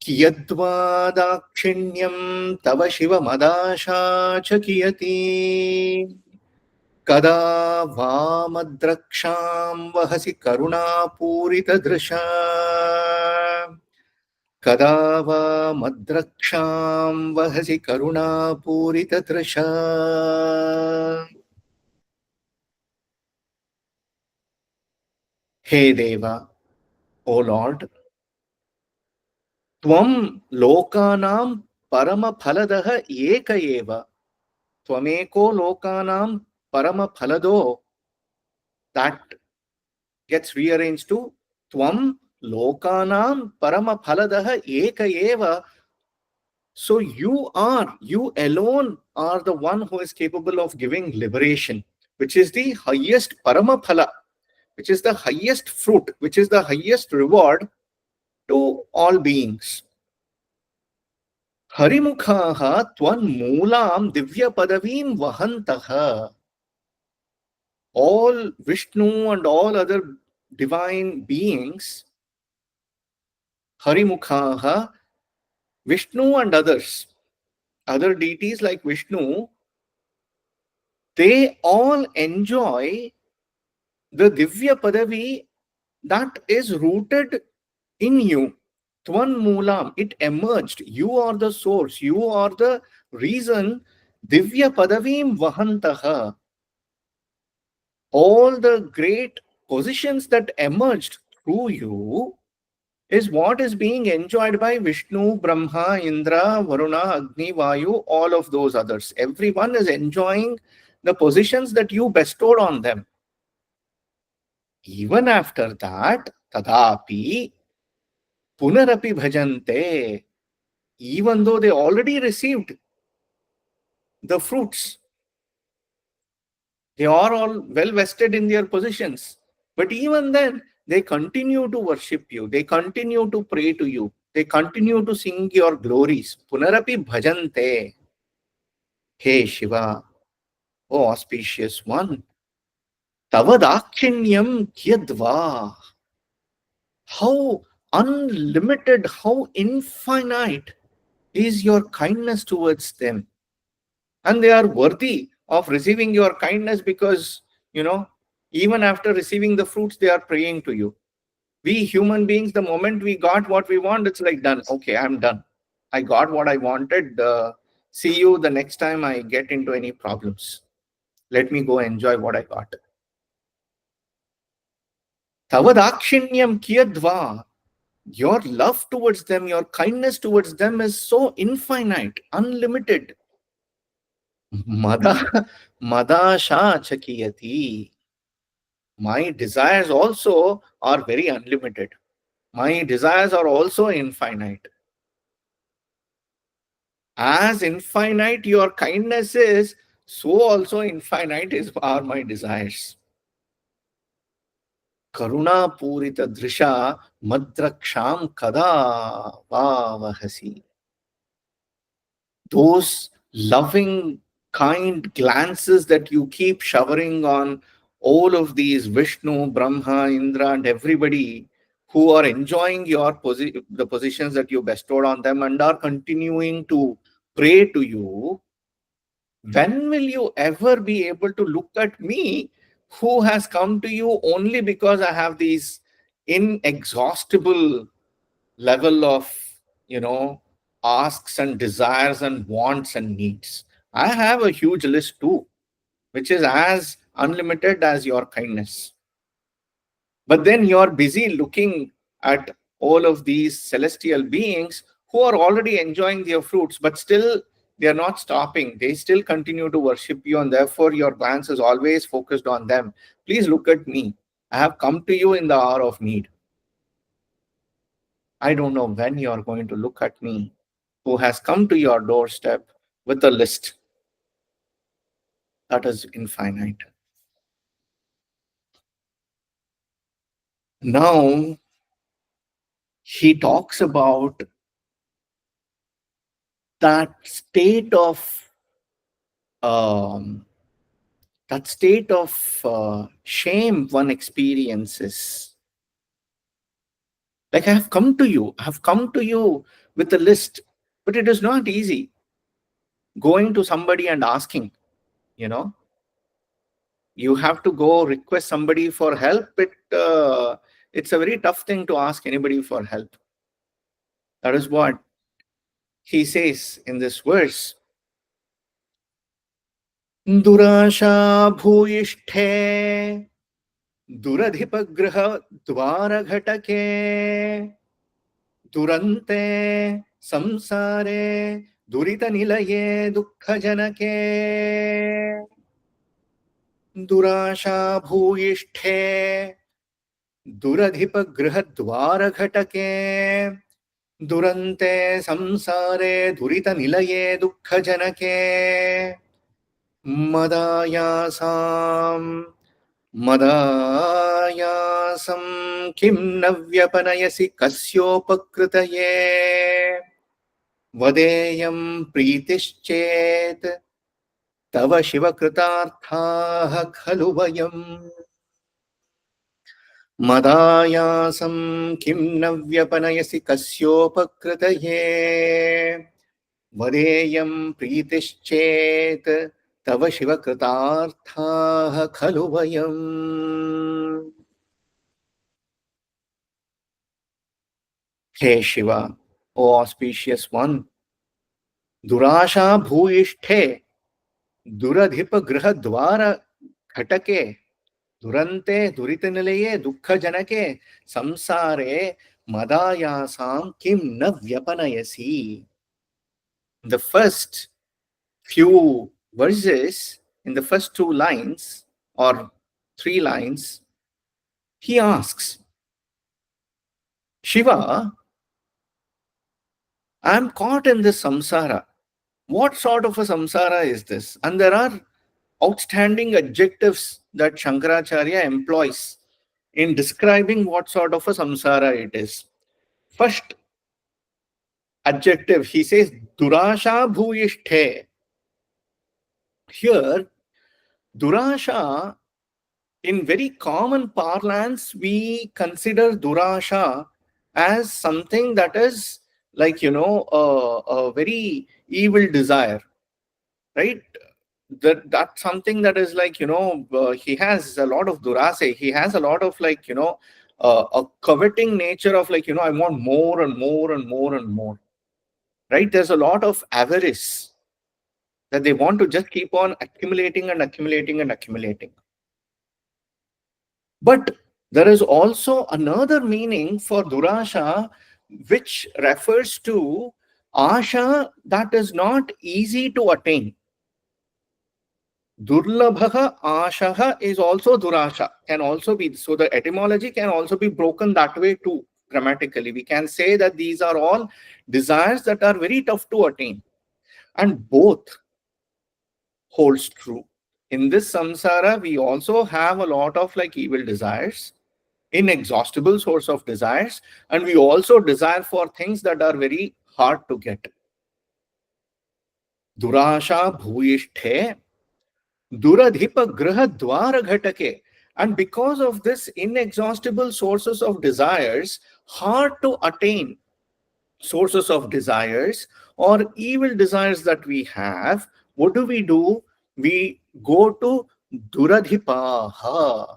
कियद्वा दाक्षिण्यं तव शिवमदाशा च कियती कदा वामद्रक्षां वहसि करुणापूरितदृशा कदा वामद्रक्षां वहसि करुणापूरितदृशा. हे Deva, O Lord, त्वं लोकानां परमफलदः एक एव. त्वमेको लोकानां परमफलदो. That gets rearranged to tvam lokanam paramaphaladaha eka eva. So you alone are the one who is capable of giving liberation, which is the highest paramaphala, which is the highest fruit, which is the highest reward to all beings. Harimukhaha twan moolam divya padavim vahantaha. All Vishnu and all other divine beings, Harimukhaha, Vishnu and others, other deities like Vishnu, they all enjoy the Divya Padavi that is rooted in you. Twan Moolam, it emerged. You are the source, you are the reason. Divya Padavim Vahantaha. All the great positions that emerged through you is what is being enjoyed by Vishnu, Brahma, Indra, Varuna, Agni, Vayu, all of those others. Everyone is enjoying the positions that you bestowed on them. Even after that, Tadapi, Punarapi Bhajante, even though they already received the fruits, they are all well vested in their positions. But even then, they continue to worship you. They continue to pray to you. They continue to sing your glories. Punarapi bhajante. Hey Shiva, O auspicious one. Tavadakshinyam kyadva. How unlimited, how infinite is your kindness towards them. And they are worthy of receiving your kindness because, even after receiving the fruits, they are praying to you. We human beings, the moment we got what we want, it's like done. Okay, I'm done. I got what I wanted. See you the next time I get into any problems. Let me go enjoy what I got. Tavadakshinyam kiyadva. Your love towards them, your kindness towards them is so infinite, unlimited. Mada, madasha chakiyati. My desires also are very unlimited. My desires are also infinite. As infinite your kindness is, so also infinite are my desires. Karuna purita drisha madraksham kada vavahasi. Those loving, kind glances that you keep showering on all of these Vishnu, Brahma, Indra, and everybody who are enjoying the positions that you bestowed on them and are continuing to pray to you. When will you ever be able to look at me who has come to you only because I have these inexhaustible level of, asks and desires and wants and needs? I have a huge list too, which is as unlimited as your kindness. But then you're busy looking at all of these celestial beings who are already enjoying their fruits, but still they are not stopping. They still continue to worship you, and therefore your glance is always focused on them. Please look at me. I have come to you in the hour of need. I don't know when you are going to look at me, who has come to your doorstep with a list that is infinite. Now, he talks about that state of um, shame one experiences. Like, I have come to you, with a list, but it is not easy going to somebody and asking. You have to go request somebody for help. It's a very tough thing to ask anybody for help. That is what he says in this verse. Durasha bhuyishthe duradhipagraha dvara ghatake durante samsare durita nilaye dukkha janake. Durasha bhuyishthe duradhipagraha ghatake durante samsare durita nilaye dukkha janake. Madayasam kim navypanayasi kasyopakritaye vadeyam pritischet tava shivakritarthaha khalu vayam. Madayasam kim navypanayasi kasyopakritaye vadeyam pritischet tava shivakritarthaha khalu vayam. Hey Shiva, O auspicious one, durasha bhuyishthe duradhipa griha dvara ghatake durante duritanilaye dukkha janake samsare madayasam kim na vyapanayasi. The first few verses, in the first two lines or three lines, he asks, Shiva, I'm caught in this samsara. What sort of a samsara is this? And there are outstanding adjectives that Shankaracharya employs in describing what sort of a samsara it is. First adjective, he says, Durasha bhuyishthe. Here, Durasha, in very common parlance, we consider Durasha as something that is like, a very evil desire, right? That's something that is like, he has a lot of durase, he has a lot of like, a coveting nature of like, I want more and more and more and more, right? There's a lot of avarice that they want to just keep on accumulating and accumulating and accumulating. But there is also another meaning for durasha, which refers to asha that is not easy to attain. Durlabhaha ashaha is also durasha, can also be. So the etymology can also be broken that way too, grammatically. We can say that these are all desires that are very tough to attain. And both holds true. In this samsara, we also have a lot of like evil desires, inexhaustible source of desires, and we also desire for things that are very hard to get. Durasha bhuyishthe, duradhipa graha dwara ghatake. And because of this inexhaustible sources of desires, hard to attain sources of desires or evil desires that we have, what do? We go to duradhipaha.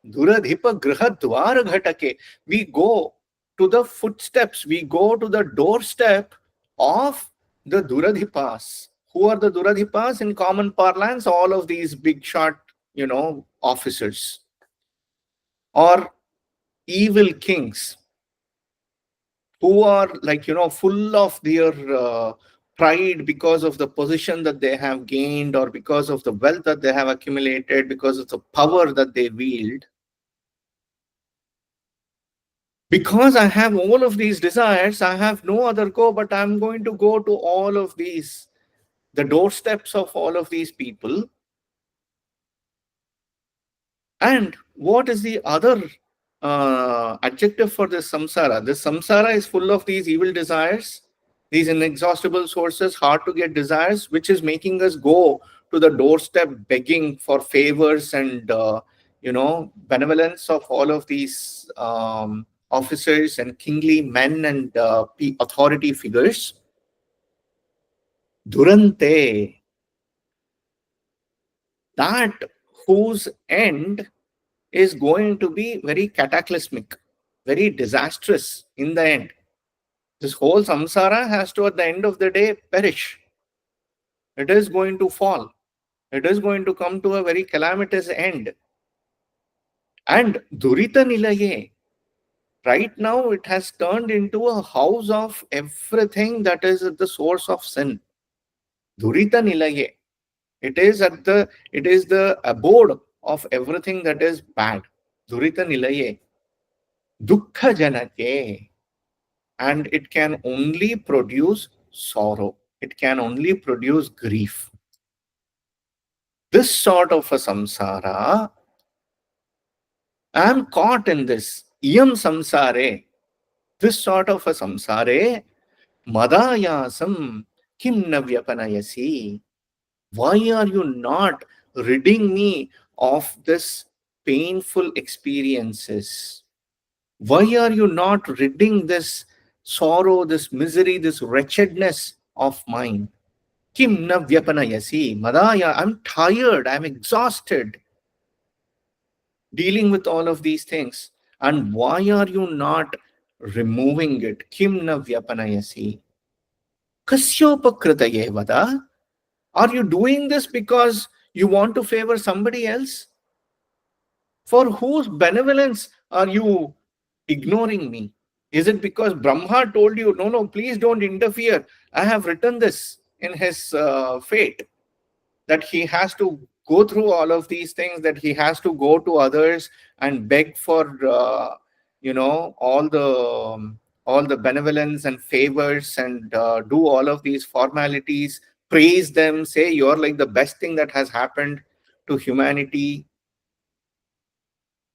Duradhipa grahadwara ghatake. We go to the footsteps, we go to the doorstep of the Duradhipas. Who are the Duradhipas? In common parlance, all of these big shot, officers or evil kings who are like, full of their pride because of the position that they have gained or because of the wealth that they have accumulated, because of the power that they wield. Because I have all of these desires, I have no other go, but I'm going to go to all of these, the doorsteps of all of these people. And what is the other adjective for this samsara? This samsara is full of these evil desires, these inexhaustible sources, hard to get desires, which is making us go to the doorstep begging for favors and, benevolence of all of these officers and kingly men and authority figures. Durante, that whose end is going to be very cataclysmic, very disastrous in the end. This whole samsara has to, at the end of the day, perish. It is going to fall. It is going to come to a very calamitous end. And Durita Nilaye, right now it has turned into a house of everything that is at the source of sin. Durita Nilaye. It is the abode of everything that is bad. Durita Nilaye. Dukkha Janake. And it can only produce sorrow. It can only produce grief. This sort of a samsara, I am caught in this. Iyam samsare. This sort of a samsare, madayasam kim navyapanayasi. Why are you not ridding me of this painful experiences? Why are you not ridding this sorrow, this misery, this wretchedness of mine? Kim na vyapanayasi. Madaya, I'm tired, I'm exhausted dealing with all of these things. And why are you not removing it? Kim na vyapanayasi. Kasyopakritaye vada. Are you doing this because you want to favor somebody else? For whose benevolence are you ignoring me? Is it because Brahma told you, no, no, please don't interfere? I have written this in his fate that he has to go through all of these things, that he has to go to others and beg for, all the benevolence and favors and do all of these formalities, praise them, say you're like the best thing that has happened to humanity.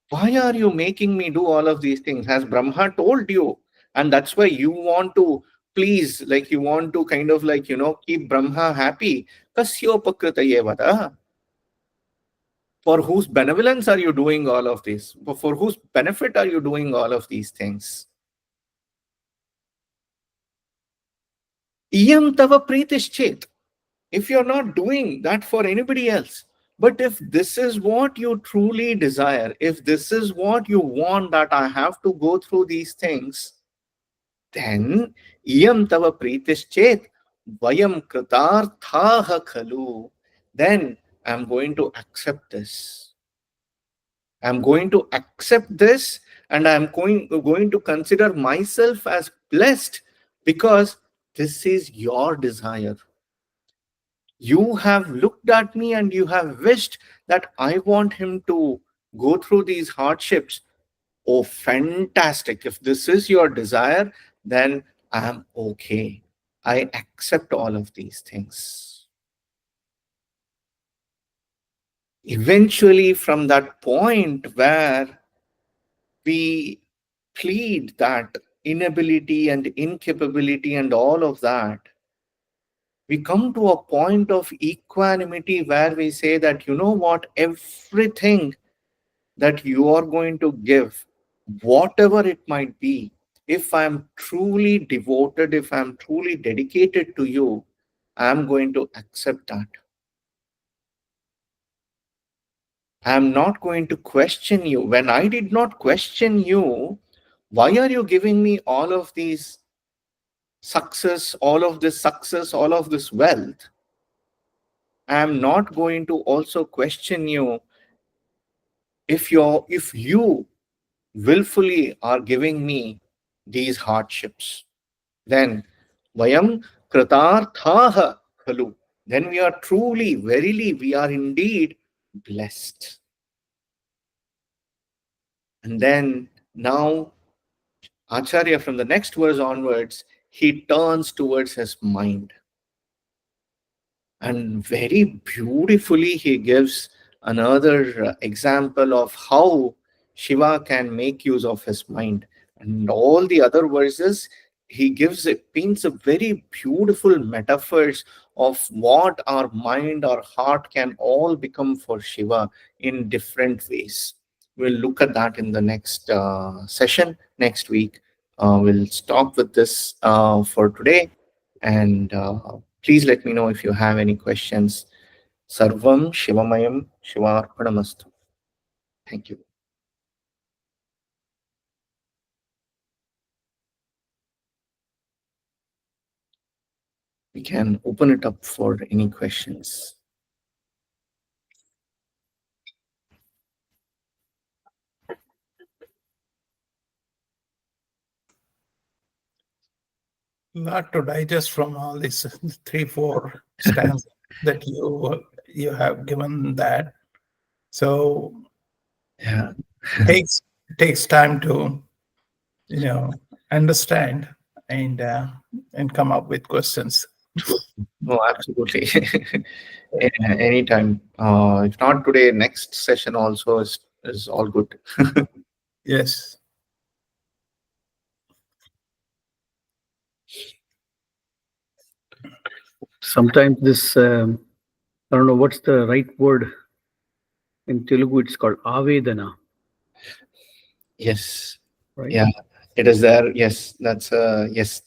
Why are you making me do all of these things? Has Brahma told you? And that's why you want to please, like you want to kind of like, keep Brahma happy. Kasyopakritaye vada. For whose benevolence are you doing all of this? For whose benefit are you doing all of these things? Iyam tava pritischet. If you're not doing that for anybody else, but if this is what you truly desire, if this is what you want, that I have to go through these things, then iyam tava pritischet vayam kritarthaha khalu. Then I'm going to accept this. I'm going to accept this, and I'm going to consider myself as blessed because this is your desire. You have looked at me and you have wished that I want him to go through these hardships. Oh, fantastic. If this is your desire, then I'm okay. I accept all of these things. Eventually, from that point where we plead that inability and incapability and all of that, we come to a point of equanimity where we say that, you know what, everything that you are going to give, whatever it might be, if I'm truly devoted, if I'm truly dedicated to you, I'm going to accept that. I'm not going to question you. When I did not question you, why are you giving me all of these success, all of this wealth? I'm not going to also question you if you willfully are giving me these hardships. Then vayam kritarthaha khalu. Then we are truly, verily, we are indeed blessed. And then now Acharya, from the next verse onwards, he turns towards his mind. And very beautifully, he gives another example of how Shiva can make use of his mind. And all the other verses, he gives it, paints a very beautiful metaphors of what our mind, our heart can all become for Shiva in different ways. We'll look at that in the next session next week. We'll stop with this for today. And please let me know if you have any questions. Sarvam Shivamayam Shivarpanamastu. Thank you. We can open it up for any questions. Lot to digest from all these 3-4 stanzas that you have given that. So Yeah. takes takes time to understand and come up with questions. No, absolutely. Anytime. If not today, next session also is all good. Yes. Sometimes this, I don't know what's the right word in Telugu. It's called avedana, Yes. right? Yeah. It is there. Yes. That's yes.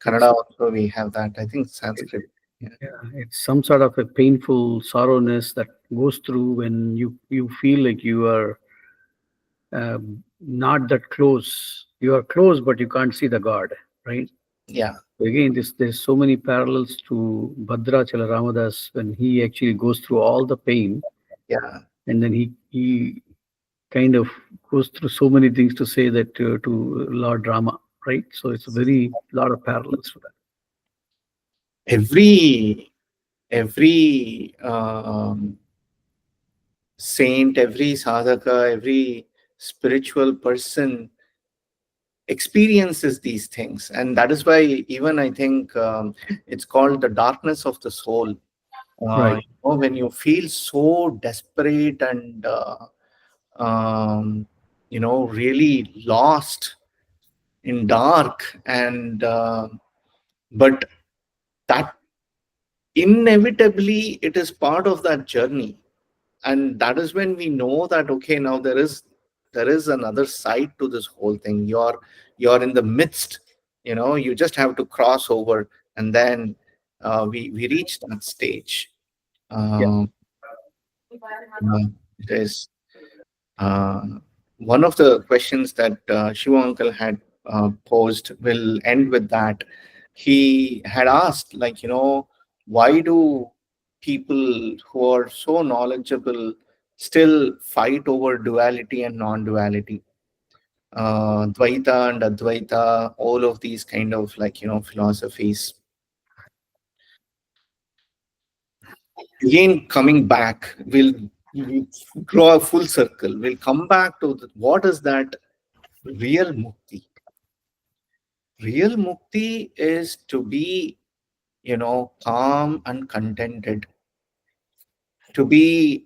Kannada also we have that. I think Sanskrit. Yeah. Yeah, it's some sort of a painful sorrowness that goes through when you feel like you are not that close. You are close, but you can't see the God, right? Yeah. Again, there's so many parallels to Bhadrachala Ramadas when he actually goes through all the pain, Yeah. and then he kind of goes through so many things to say that to Lord Rama, right? So it's a very lot of parallels to that. Every saint, every sadhaka, every spiritual person experiences these things, and that is why even I think it's called the darkness of the soul. Right. When you feel so desperate and really lost in dark, and but that inevitably it is part of that journey, and that is when we know that okay, now there is another side to this whole thing. You're in the midst, you just have to cross over. and then we reach that stage. Yeah. Um, it is uh, one of the questions that Shiva uncle had posed. Will end with that. He had asked, like, why do people who are so knowledgeable still fight over duality and non-duality, Dvaita and Advaita, all of these kind of, like, philosophies. Again, coming back, we'll draw a full circle. We'll come back to what is that real mukti. Real mukti is to be, calm and contented, to be,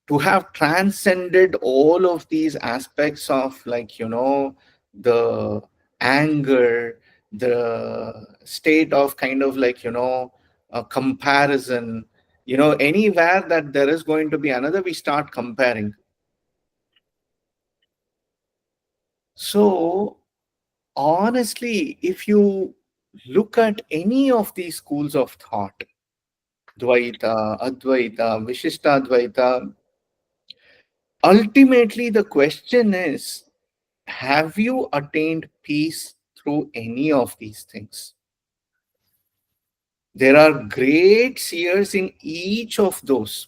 to have transcended all of these aspects of, like, the anger, the state of kind of, like, a comparison, anywhere that there is going to be another, we start comparing. So honestly, if you look at any of these schools of thought, Dvaita, Advaita, Vishishtadvaita, ultimately the question is, have you attained peace through any of these things? There are great seers in each of those.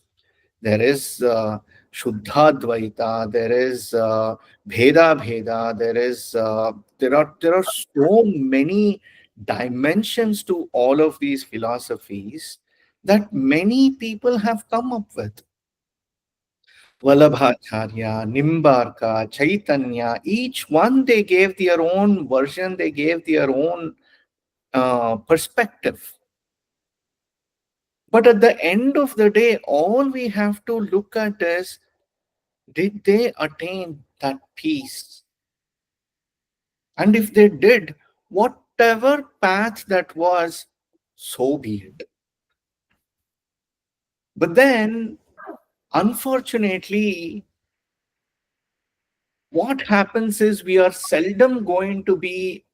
There is Shuddha Dvaita, there is Bheda Bheda, there are so many dimensions to all of these philosophies that many people have come up with. Vallabhacharya, Nimbarka, Chaitanya, each one they gave their own version, they gave their own perspective. But at the end of the day, all we have to look at is, did they attain that peace? And if they did, whatever path that was, so be it. But then, unfortunately, what happens is we are seldom going to be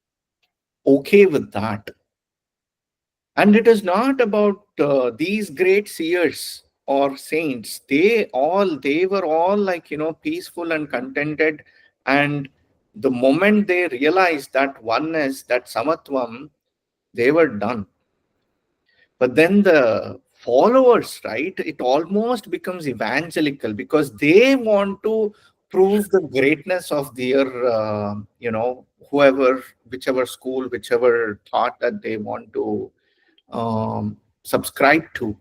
okay with that. And it is not about these great seers or saints. They were all, like, peaceful and contented. And the moment they realized that oneness, that samatvam, they were done. But then the followers, right, it almost becomes evangelical because they want to prove the greatness of their, whoever, whichever school, whichever thought that they want to subscribe to.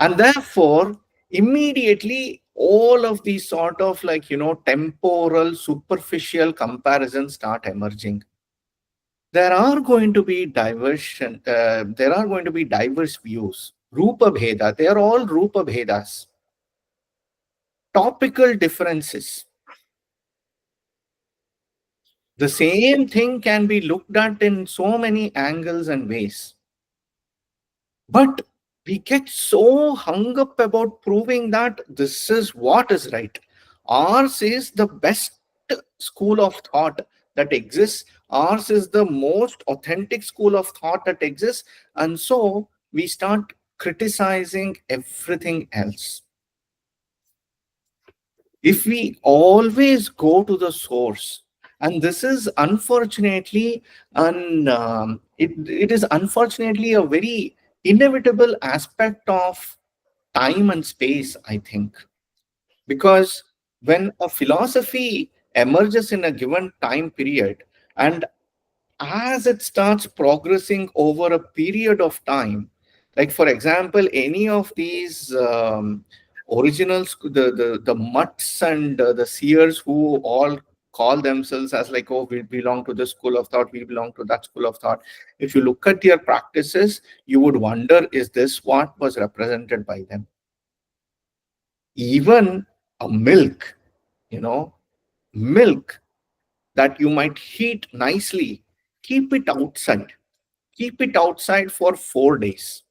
And therefore, immediately, all of these sort of, like, temporal, superficial comparisons start emerging. There are going to be there are going to be diverse views. Rupa Bheda, they are all Rupa Bhedas. Topical differences. The same thing can be looked at in so many angles and ways. But we get so hung up about proving that this is what is right. Ours is the best school of thought that exists. Ours is the most authentic school of thought that exists. And so we start criticizing everything else. If we always go to the source, and this is unfortunately, it is unfortunately a very inevitable aspect of time and space, I think, because when a philosophy emerges in a given time period, and as it starts progressing over a period of time, like, for example, any of these originals, the mutts and the seers who all call themselves as, like, oh, we belong to this school of thought, we belong to that school of thought. If you look at their practices, you would wonder, is this what was represented by them? Even a milk, you know milk that you might heat nicely, keep it outside. Keep it outside for 4 days.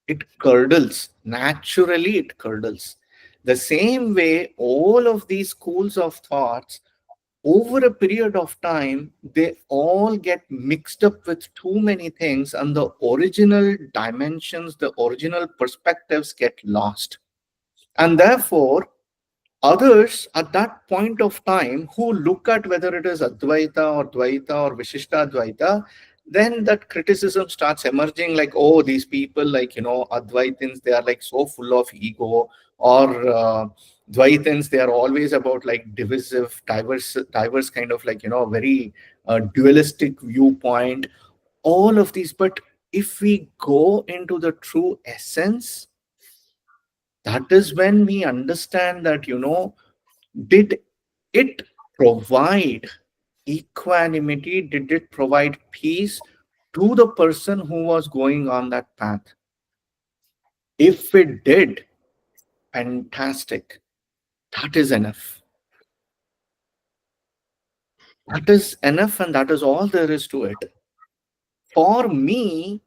It curdles. Naturally, it curdles. The same way, all of these schools of thoughts, over a period of time, they all get mixed up with too many things, and the original dimensions, the original perspectives get lost. And therefore, others at that point of time who look at whether it is Advaita or Dvaita or Vishishta Dvaita, then that criticism starts emerging like, oh, these people, like, Advaitins, they are like so full of ego, or Dvaitins, they are always about like divisive, diverse kind of like, very dualistic viewpoint, all of these. But if we go into the true essence, that is when we understand that, did it provide equanimity? Did it provide peace to the person who was going on that path? If it did, fantastic. That is enough. That is enough, and that is all there is to it. For me,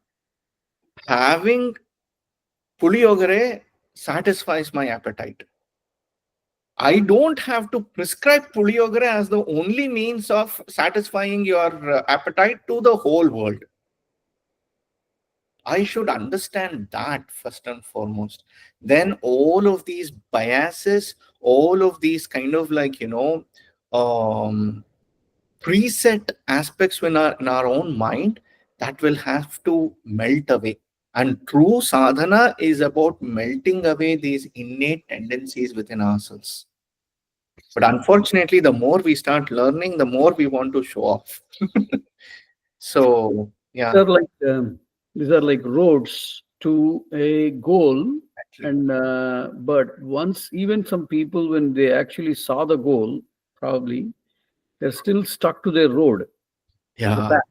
having puliyogare satisfies my appetite. I don't have to prescribe puliyogare as the only means of satisfying your appetite to the whole world. I should understand that first and foremost. Then all of these biases, all of these kind of like, preset aspects in our own mind, that will have to melt away. And true sadhana is about melting away these innate tendencies within ourselves. But unfortunately, the more we start learning, the more we want to show off. So, yeah. These are like roads to a goal, and but once even some people, when they actually saw the goal, probably they're still stuck to their road, the Yeah. path.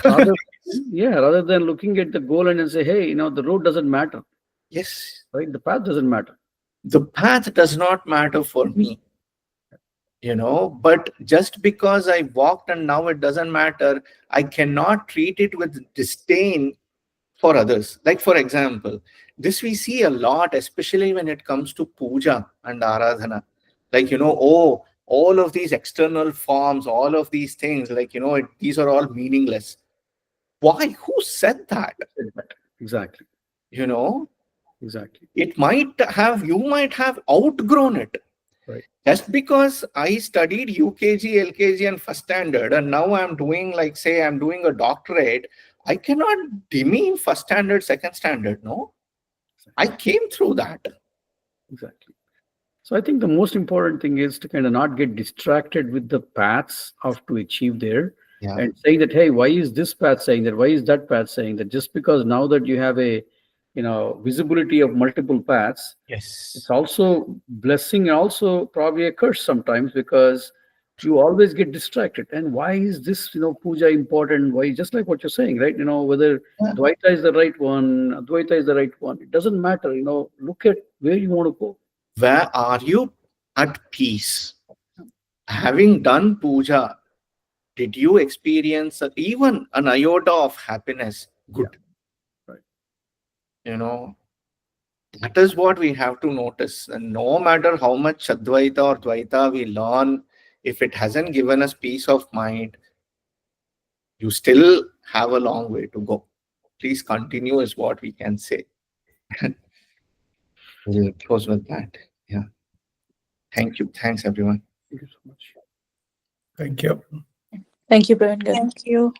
Rather than looking at the goal and then say, hey, the road doesn't matter, Yes. right? The path doesn't matter. The path does not matter for me, but just because I walked and now it doesn't matter, I cannot treat it with disdain for others. Like, for example, this we see a lot, especially when it comes to puja and aradhana. Like, oh, all of these external forms, all of these things, like, these are all meaningless. Why? Who said that? Exactly. Exactly. You might have outgrown it. Right. Just because I studied UKG, LKG, and first standard, and now I'm doing, like, say, I'm doing a doctorate, I cannot demean first standard, second standard. No, I came through that. Exactly. So I think the most important thing is to kind of not get distracted with the paths of to achieve there, and saying that, hey, why is this path saying that? Why is that path saying that? Just because now that you have a visibility of multiple paths, Yes, it's also blessing and also probably a curse sometimes, because you always get distracted. And why is this puja important? Why? Just like what you're saying, right? Whether Dvaita is the right one, Advaita is the right one, it doesn't matter. Look at where you want to go. Where are you at peace? Having done puja, did you experience even an iota of happiness? Good. Yeah. Right. That is what we have to notice. And no matter how much Advaita or Dvaita we learn, if it hasn't given us peace of mind, you still have a long way to go. Please continue is what we can say. We'll close with that. Yeah. Thank you. Thanks, everyone. Thank you so much. Thank you. Thank you, Praveen. Thank you.